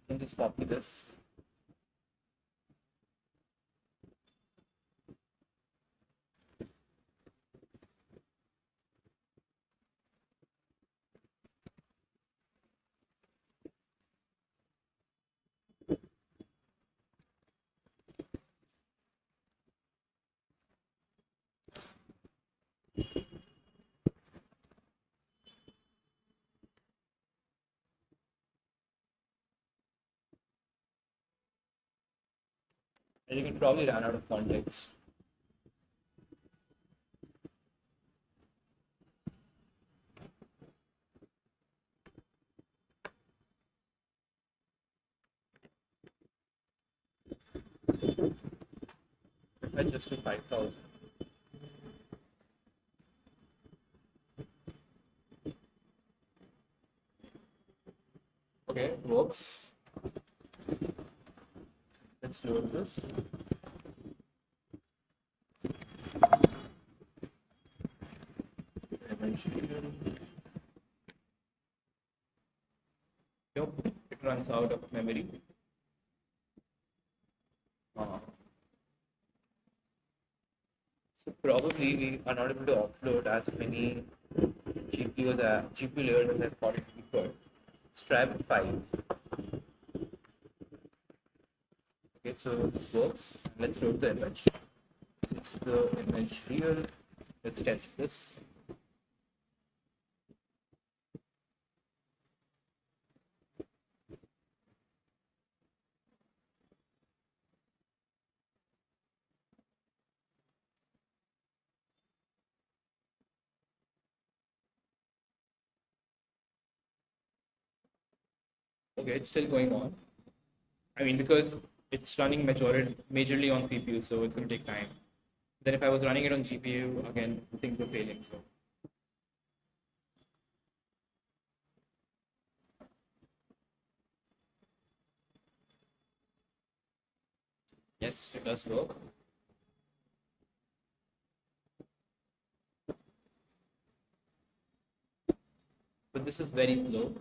can just copy this. And you can probably run out of context. If I just do 5,000. Okay, works. Let's load this. Yep, it runs out of memory. So probably we are not able to offload as many GPU layers as I thought it we could. Let's try with 5. Okay, so this works. Let's load the image. Is the image real? Let's test this. Okay, it's still going on. I mean, because it's running majorly on CPU, so it's going to take time. Then if I was running it on GPU, again, things were failing. So yes, it does work. But this is very slow.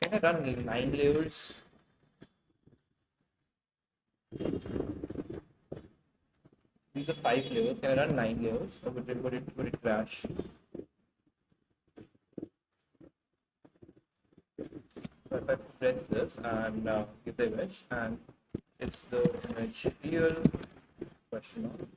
Can I run 9 layers? These are 5 layers. Can I run 9 layers, or would it crash? So if I press this and get the image, and it's the image real? Question mark.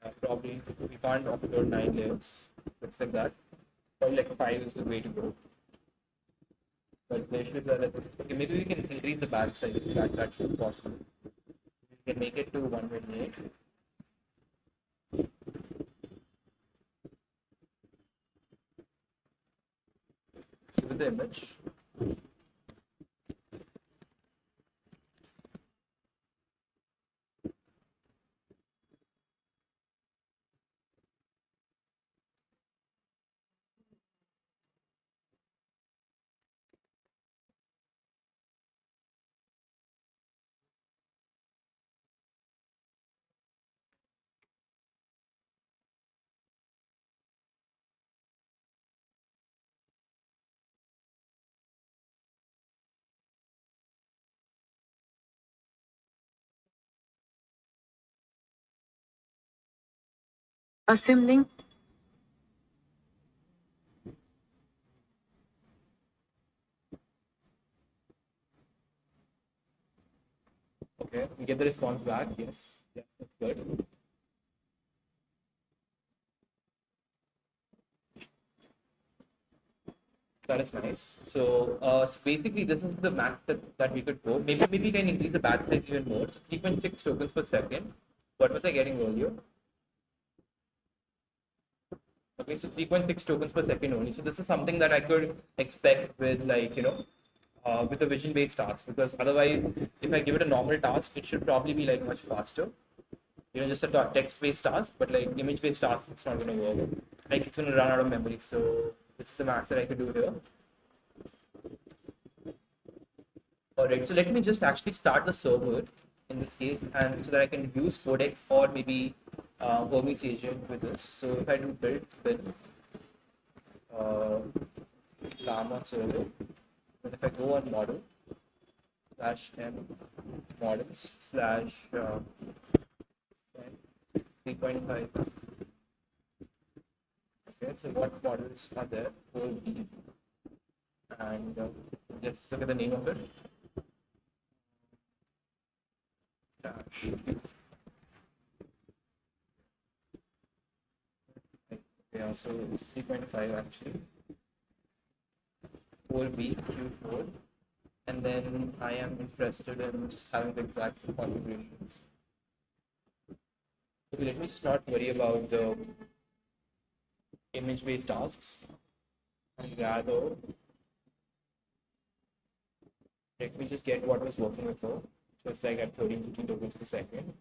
Yeah, probably we can't offload 9 layers. Looks like that. Probably like 5 is the way to go. But there should okay, maybe we can increase the batch size. That should be possible. We can make it to 128. With the image. Assembling. Okay, we get the response back. Yes, yeah, that's good. That is nice. So basically, this is the max that we could go. Maybe we can increase the batch size even more. So 3.6 tokens per second. What was I getting earlier? Okay, so 3.6 tokens per second only. So this is something that I could expect with with a vision-based task, because otherwise, if I give it a normal task, it should probably be like much faster. Just a text-based task, but like image-based task, it's not going to work. Like it's going to run out of memory. So this is the max that I could do here. All right, so let me just actually start the server in this case, and so that I can use Codex or maybe Hermes agent with this. So if I do build, then llama server. And if I go on model /m models /3.5. Okay, so what models are there? 4B. And let's look at the name of it. Dash. Yeah, so it's 3.5 actually. 4B, Q4. And then I am interested in just having the exact configurations. Okay, let me just not worry about the image-based tasks, and rather let me just get what was working before, so it's like at 13-15 tokens per second.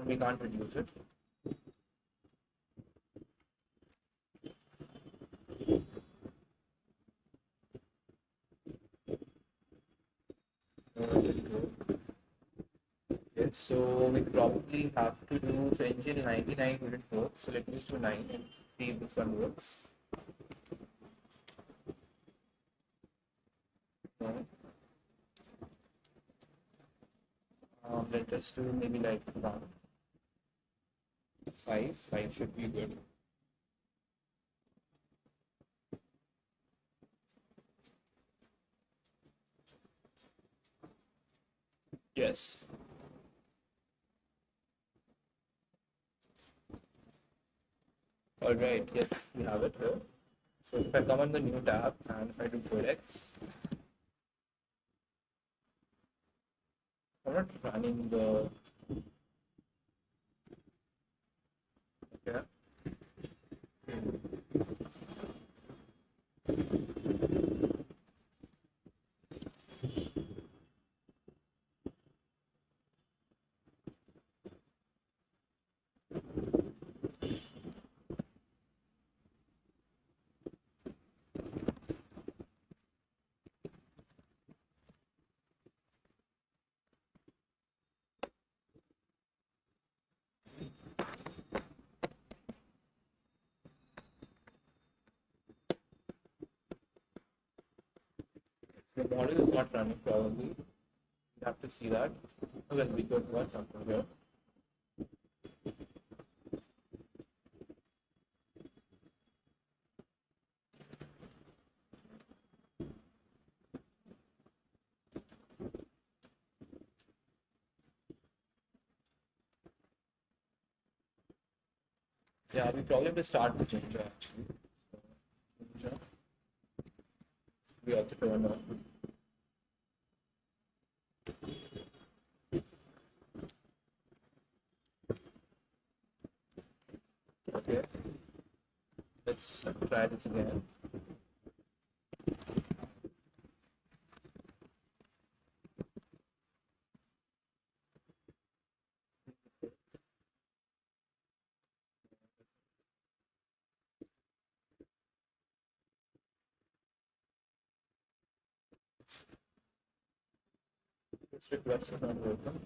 We can't reduce it. Okay, so we probably have to do, so engine 99 wouldn't work, so let me just do 9 and see if this one works. No. Let us do maybe like 1. 5 should be good. Yes. All right, yes, we have it here. So if I come on the new tab and if I do Codex, I'm not running the, okay. So the model is not running probably. You have to see that. Well, we could run something here. Yeah, we probably have to start with Ginger actually. So, Ginger. We also turn on. Okay, let's try this again. This request is not working.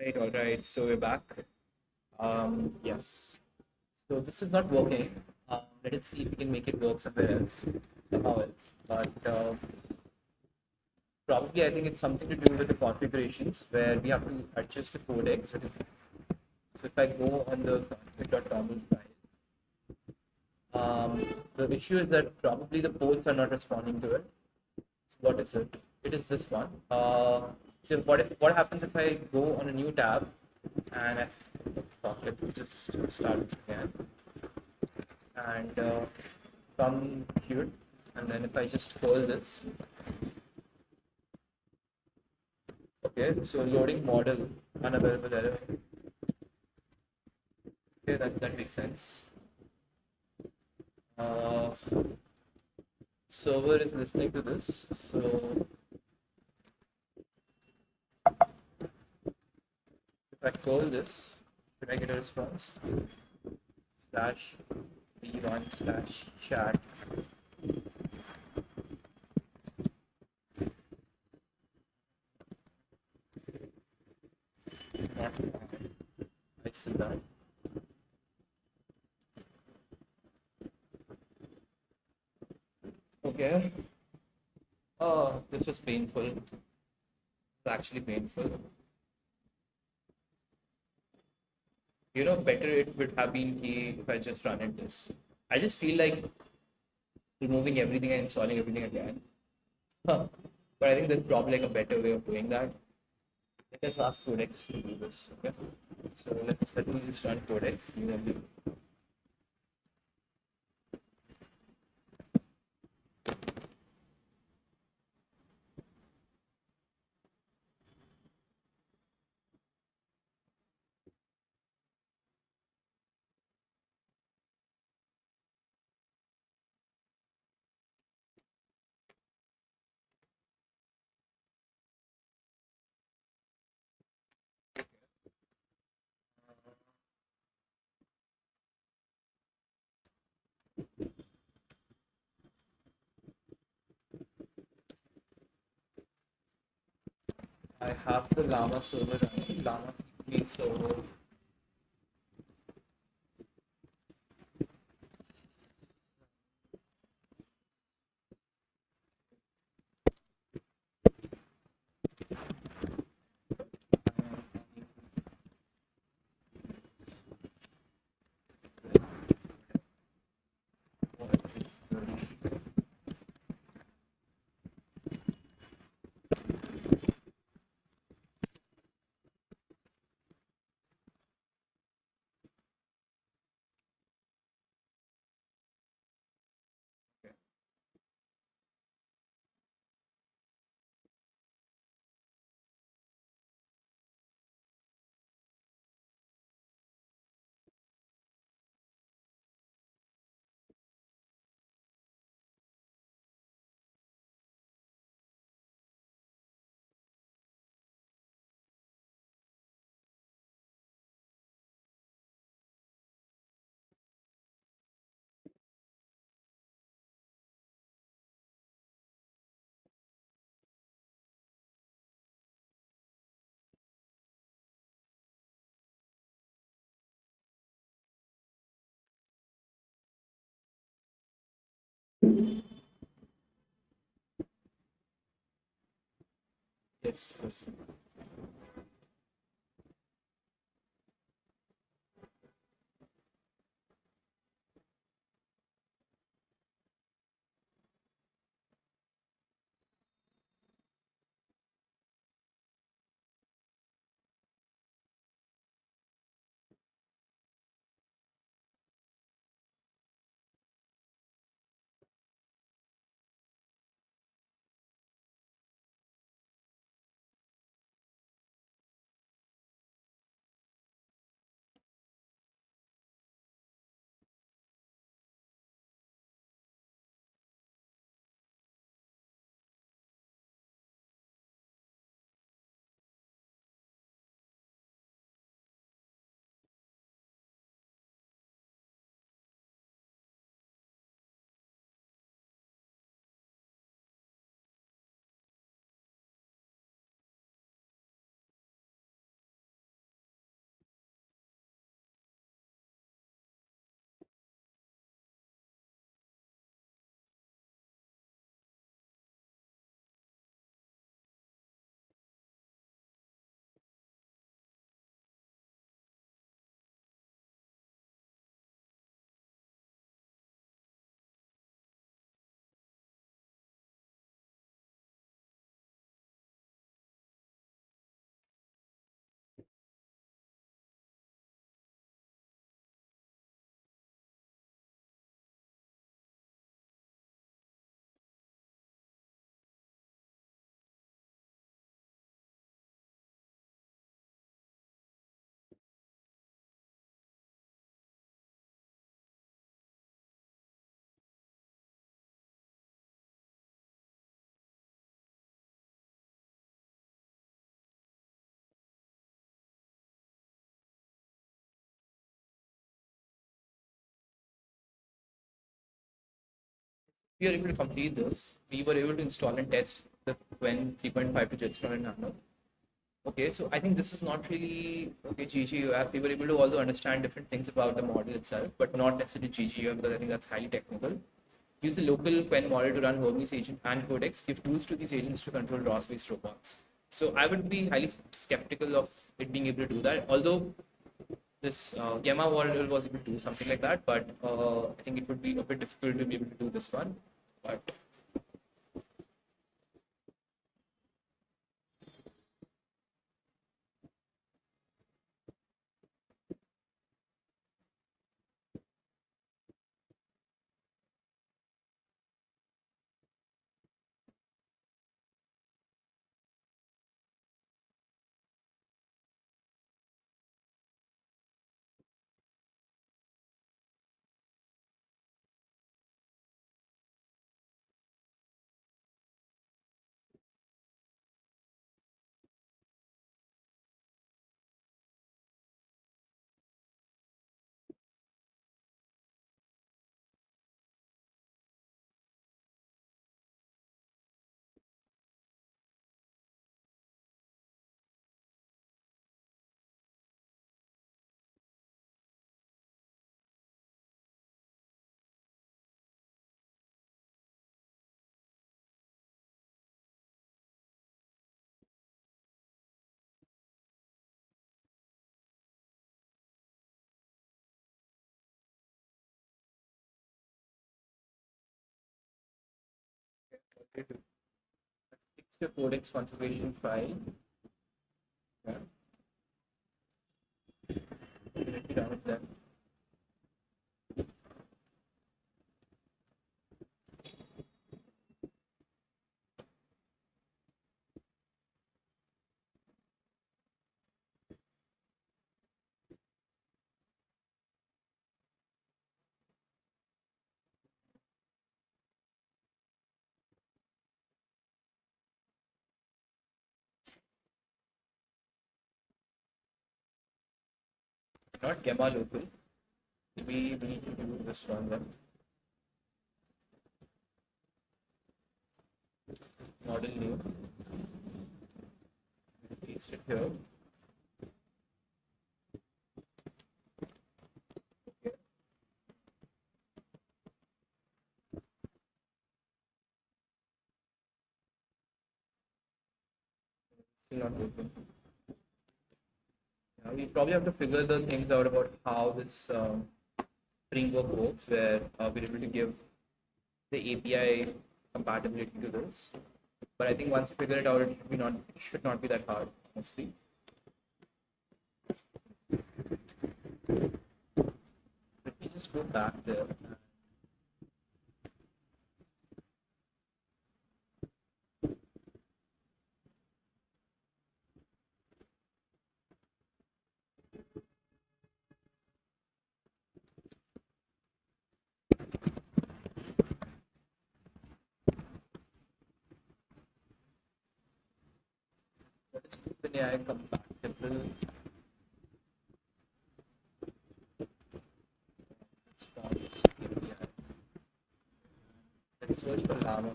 All right. So we're back. Yes. So this is not working. Let us see if we can make it work somewhere else, somehow else. But probably I think it's something to do with the configurations where we have to adjust the codecs. So if I go on the config.toml file, the issue is that probably the ports are not responding to it. So what is it? It is this one. So what happens if I go on a new tab and let me just start this again and come here, and then if I just call this, okay, so loading model unavailable error. Okay, that makes sense. Uh, Server is listening to this, so if I call this, should I get a response? Slash v1 slash chat. Not found. I see that. Okay. Oh, this was painful. It's actually painful. You know, better it would have been if I just run it this. I just feel like removing everything and installing everything again. Huh. But I think there's probably like a better way of doing that. Let us ask Codex to do this. Okay. So let me just run Codex. I have the Llama server running. Llama CP server. Yes, yes. we were able to complete this. We were able to install and test the Qwen 3.5 to Jetson and Nano. Okay, so I think this is not really okay. GGUF, we were able to also understand different things about the model itself, but not necessarily GGUF because I think that's highly technical. Use the local Qwen model to run Hermes agent and Codex. Give tools to these agents to control ROS-based robots. So I would be highly skeptical of it being able to do that. Although this Gamma model was able to do something like that, but I think it would be a bit difficult to be able to do this one. But fix your Codex configuration file. Yeah. Let me run it then. Not Gamma local. We need to do this one then. Model name. Paste it here. Okay. Still not working. Yeah, we probably have to figure the things out about how this framework works, where we're able to give the API compatibility to this. But I think once you figure it out, it should not be that hard, honestly. Let me just go back there. What is OpenAI compatible? Response API. Let's search for Nano.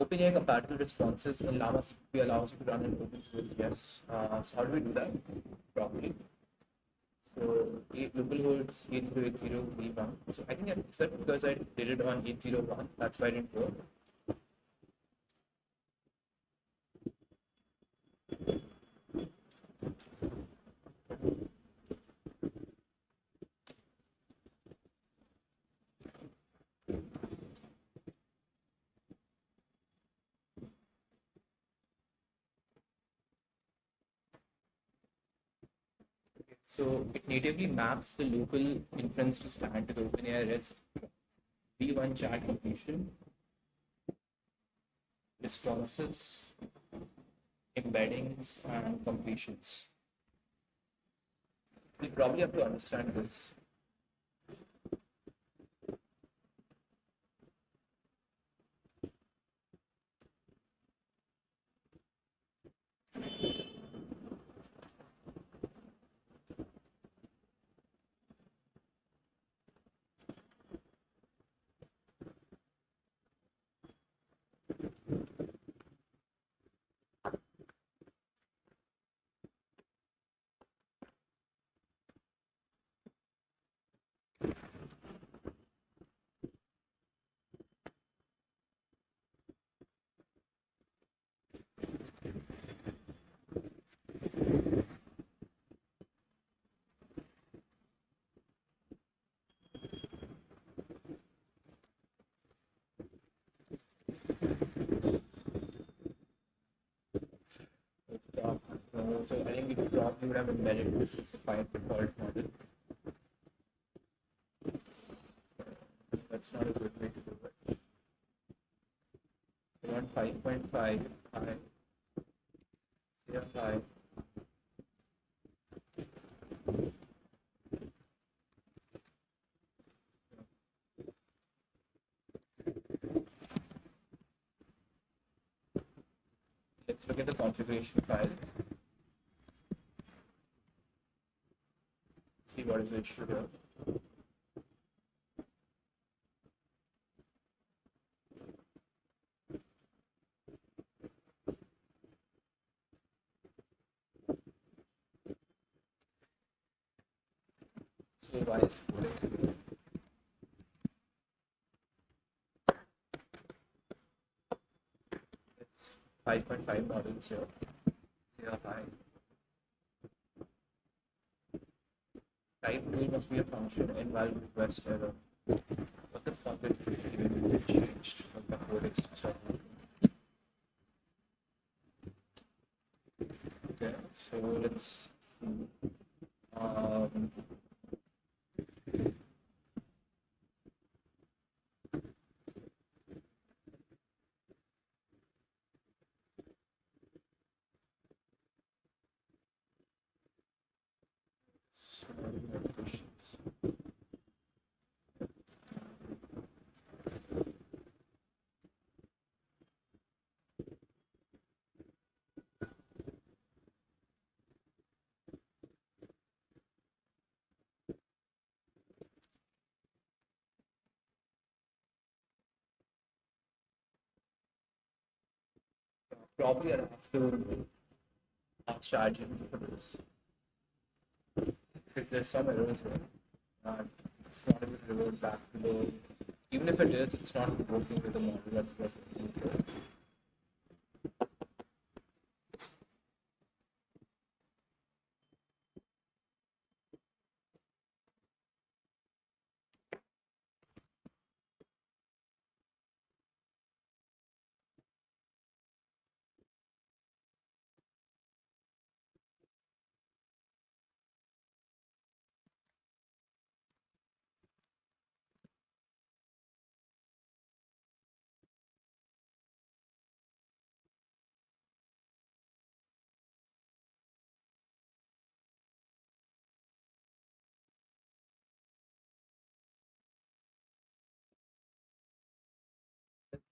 OpenAI compatible responses in Llama CPP allows you to run an open source. Yes. So how do we do that properly? So localhost 8080v1. So I think except because I did it on 801, that's why I didn't work. So it natively maps the local inference to stand to the OpenAI REST v1 chat completion, responses, embeddings, and completions. We probably have to understand this. So I think we could probably would have embedded this as a fine default model. That's not a good way to do it. We want 5.5 high, zero high. Let's look at the configuration file. See what is the issue here. So why is Codex here? It's 5.5 models here. Zero high. Type 2 must be a function invalid request error. What the fuck is even changed from the Codex to start working? Okay, so let's see. Probably I'll have to ask ChatGPT for this because there's some errors here. It's not able to revert back to the. Even if it is, it's not working with the model that's present.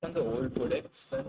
On the old Codex, then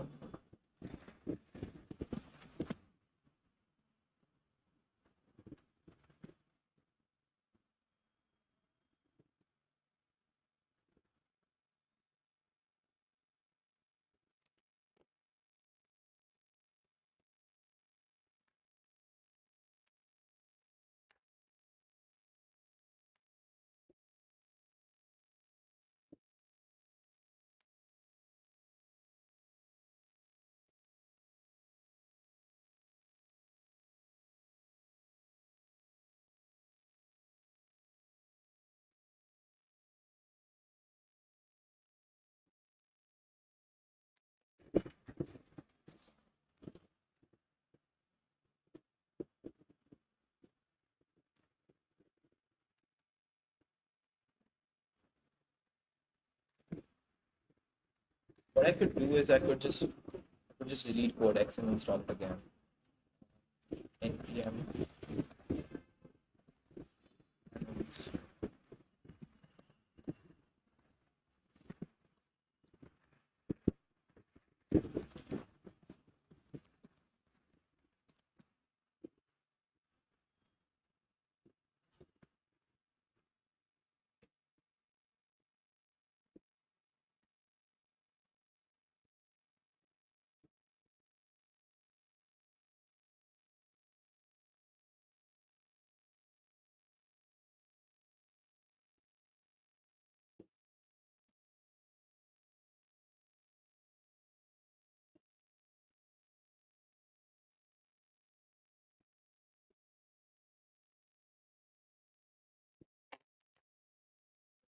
what I could do is I could just delete Codex and install it again. npm.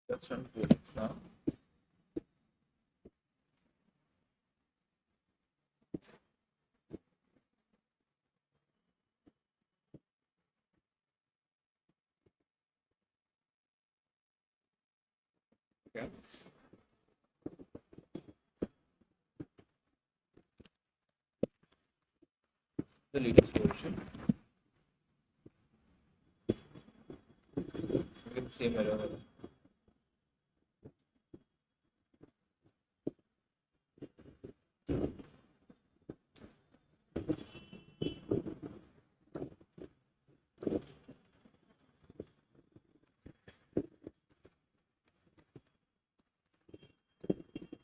Let's run Codex now. Okay. The latest version. We get the same error.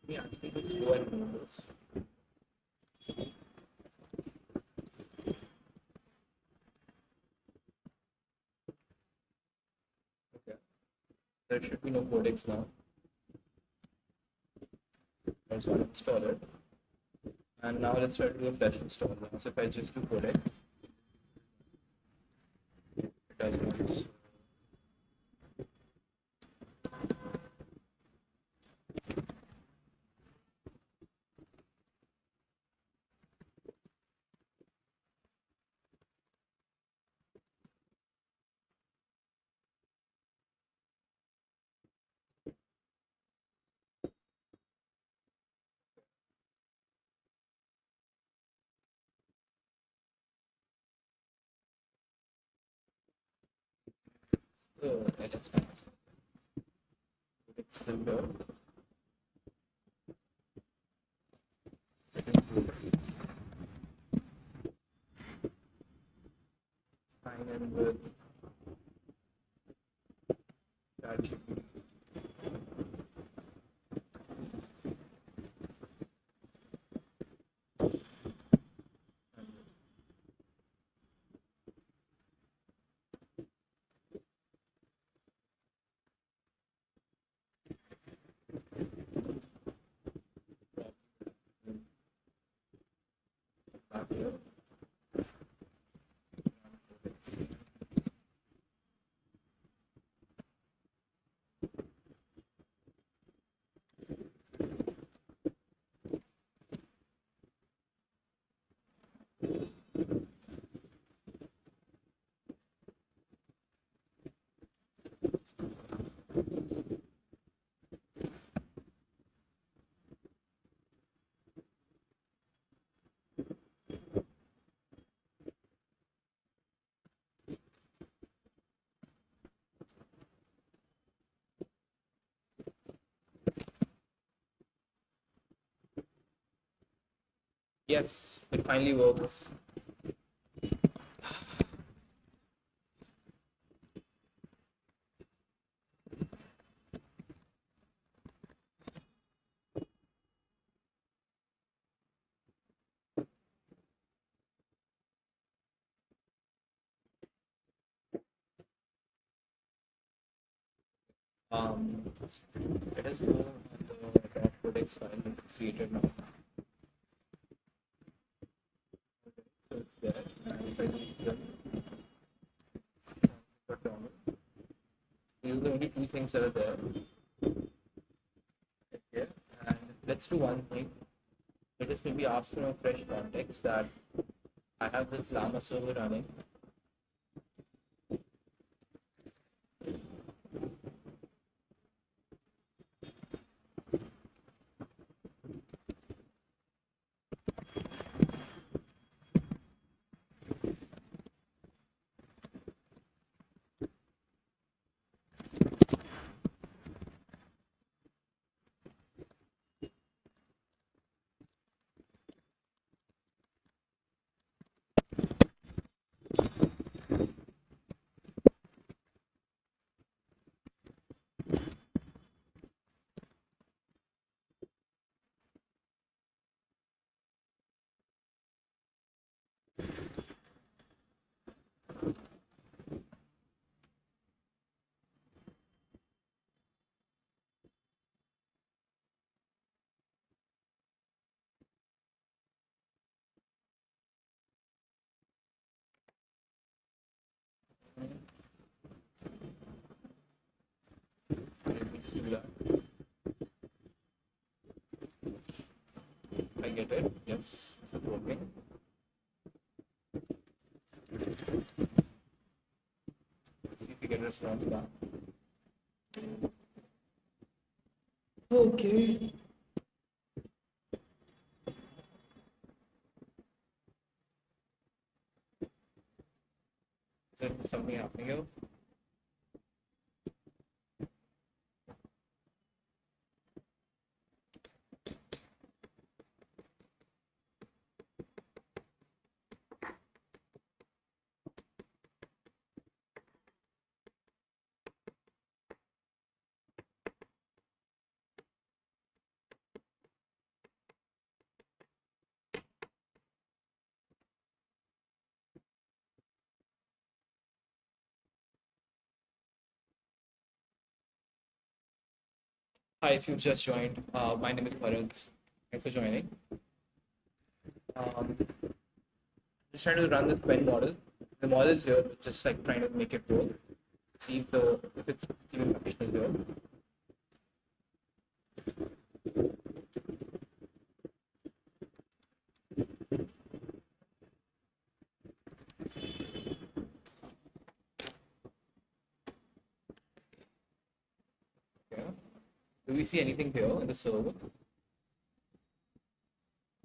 We actually just go and move this. Okay. There should be no Codex now. Let's install it. And now let's try to do a flash install. So if I just do Codex, it does once. So let's find it's still here. Sign in with ChatGPT. Back here. Yes, it finally works. Let us go on the .codex file that it's created now. So it's there. And if I just run these are the only two things that are there. Okay. And let's do one thing. Let us maybe ask for a fresh context that I have this Llama server running. Let me do that. I get it. Yes, this is working. Let's see if we get a response back. Okay. Is there something happening here? Hi, if you've just joined, my name is Orin. Thanks for joining. Just trying to run this Qwen model. The model is here, but just like trying to make it work. See if it's even functional here. Okay. Do we see anything here in the server?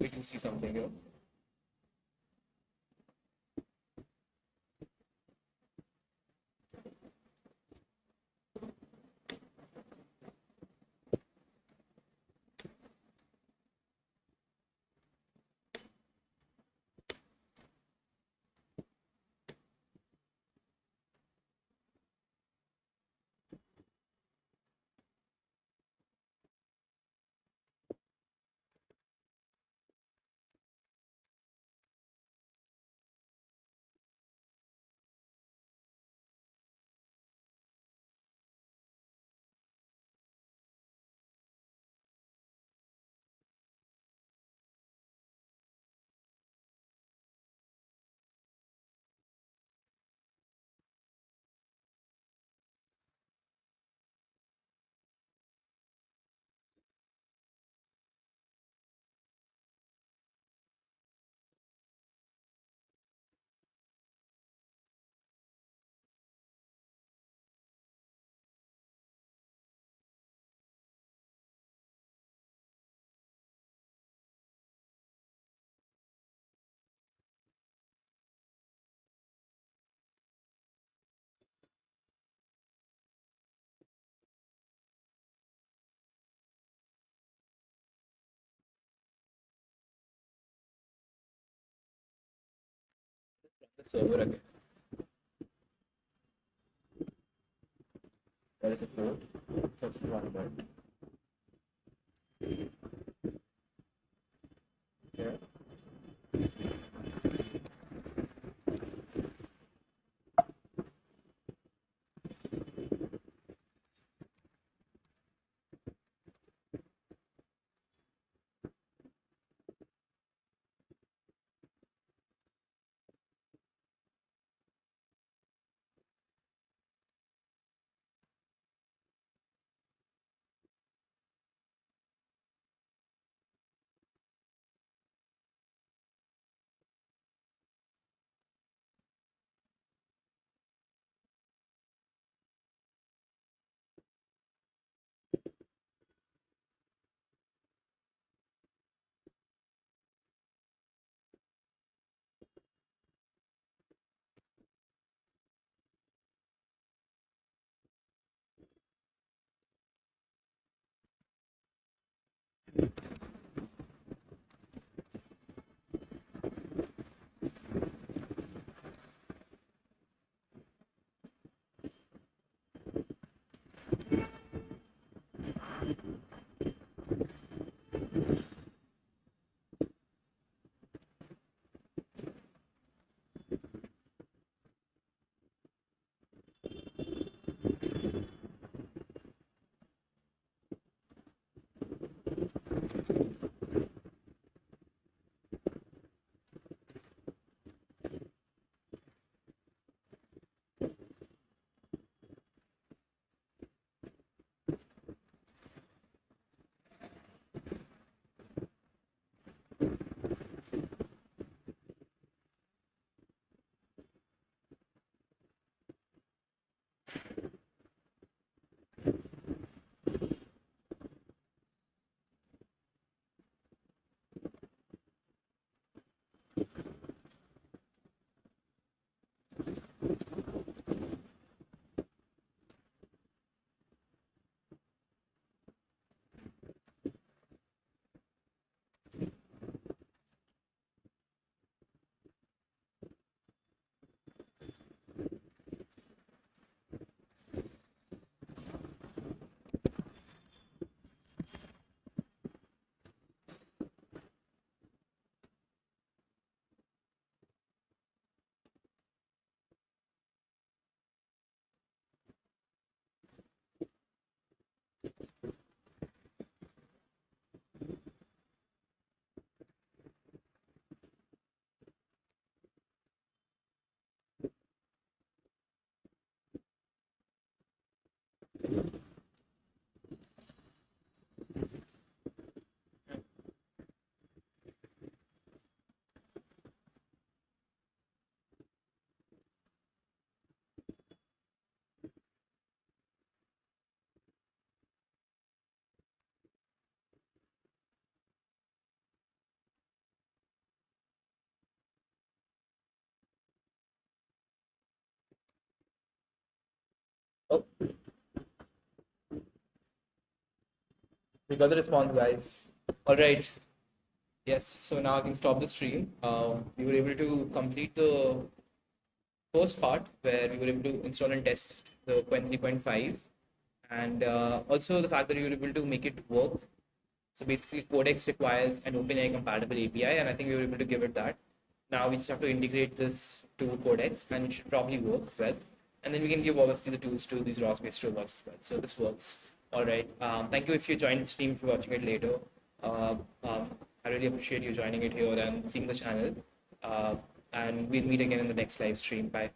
We do see something here. The server again. There is a port. That's one about. Yeah. Oh, we got the response, guys. All right. Yes. So now I can stop the stream. We were able to complete the first part where we were able to install and test the Qwen 3.5, and also the fact that we were able to make it work. So basically, Codex requires an OpenAI compatible API, and I think we were able to give it that. Now we just have to integrate this to Codex, and it should probably work well. And then we can give obviously the tools to these ROS-based robots as well. So this works. All right. Thank you if you joined the stream, if you're watching it later. Uh, I really appreciate you joining it here and seeing the channel. And we'll meet again in the next live stream. Bye.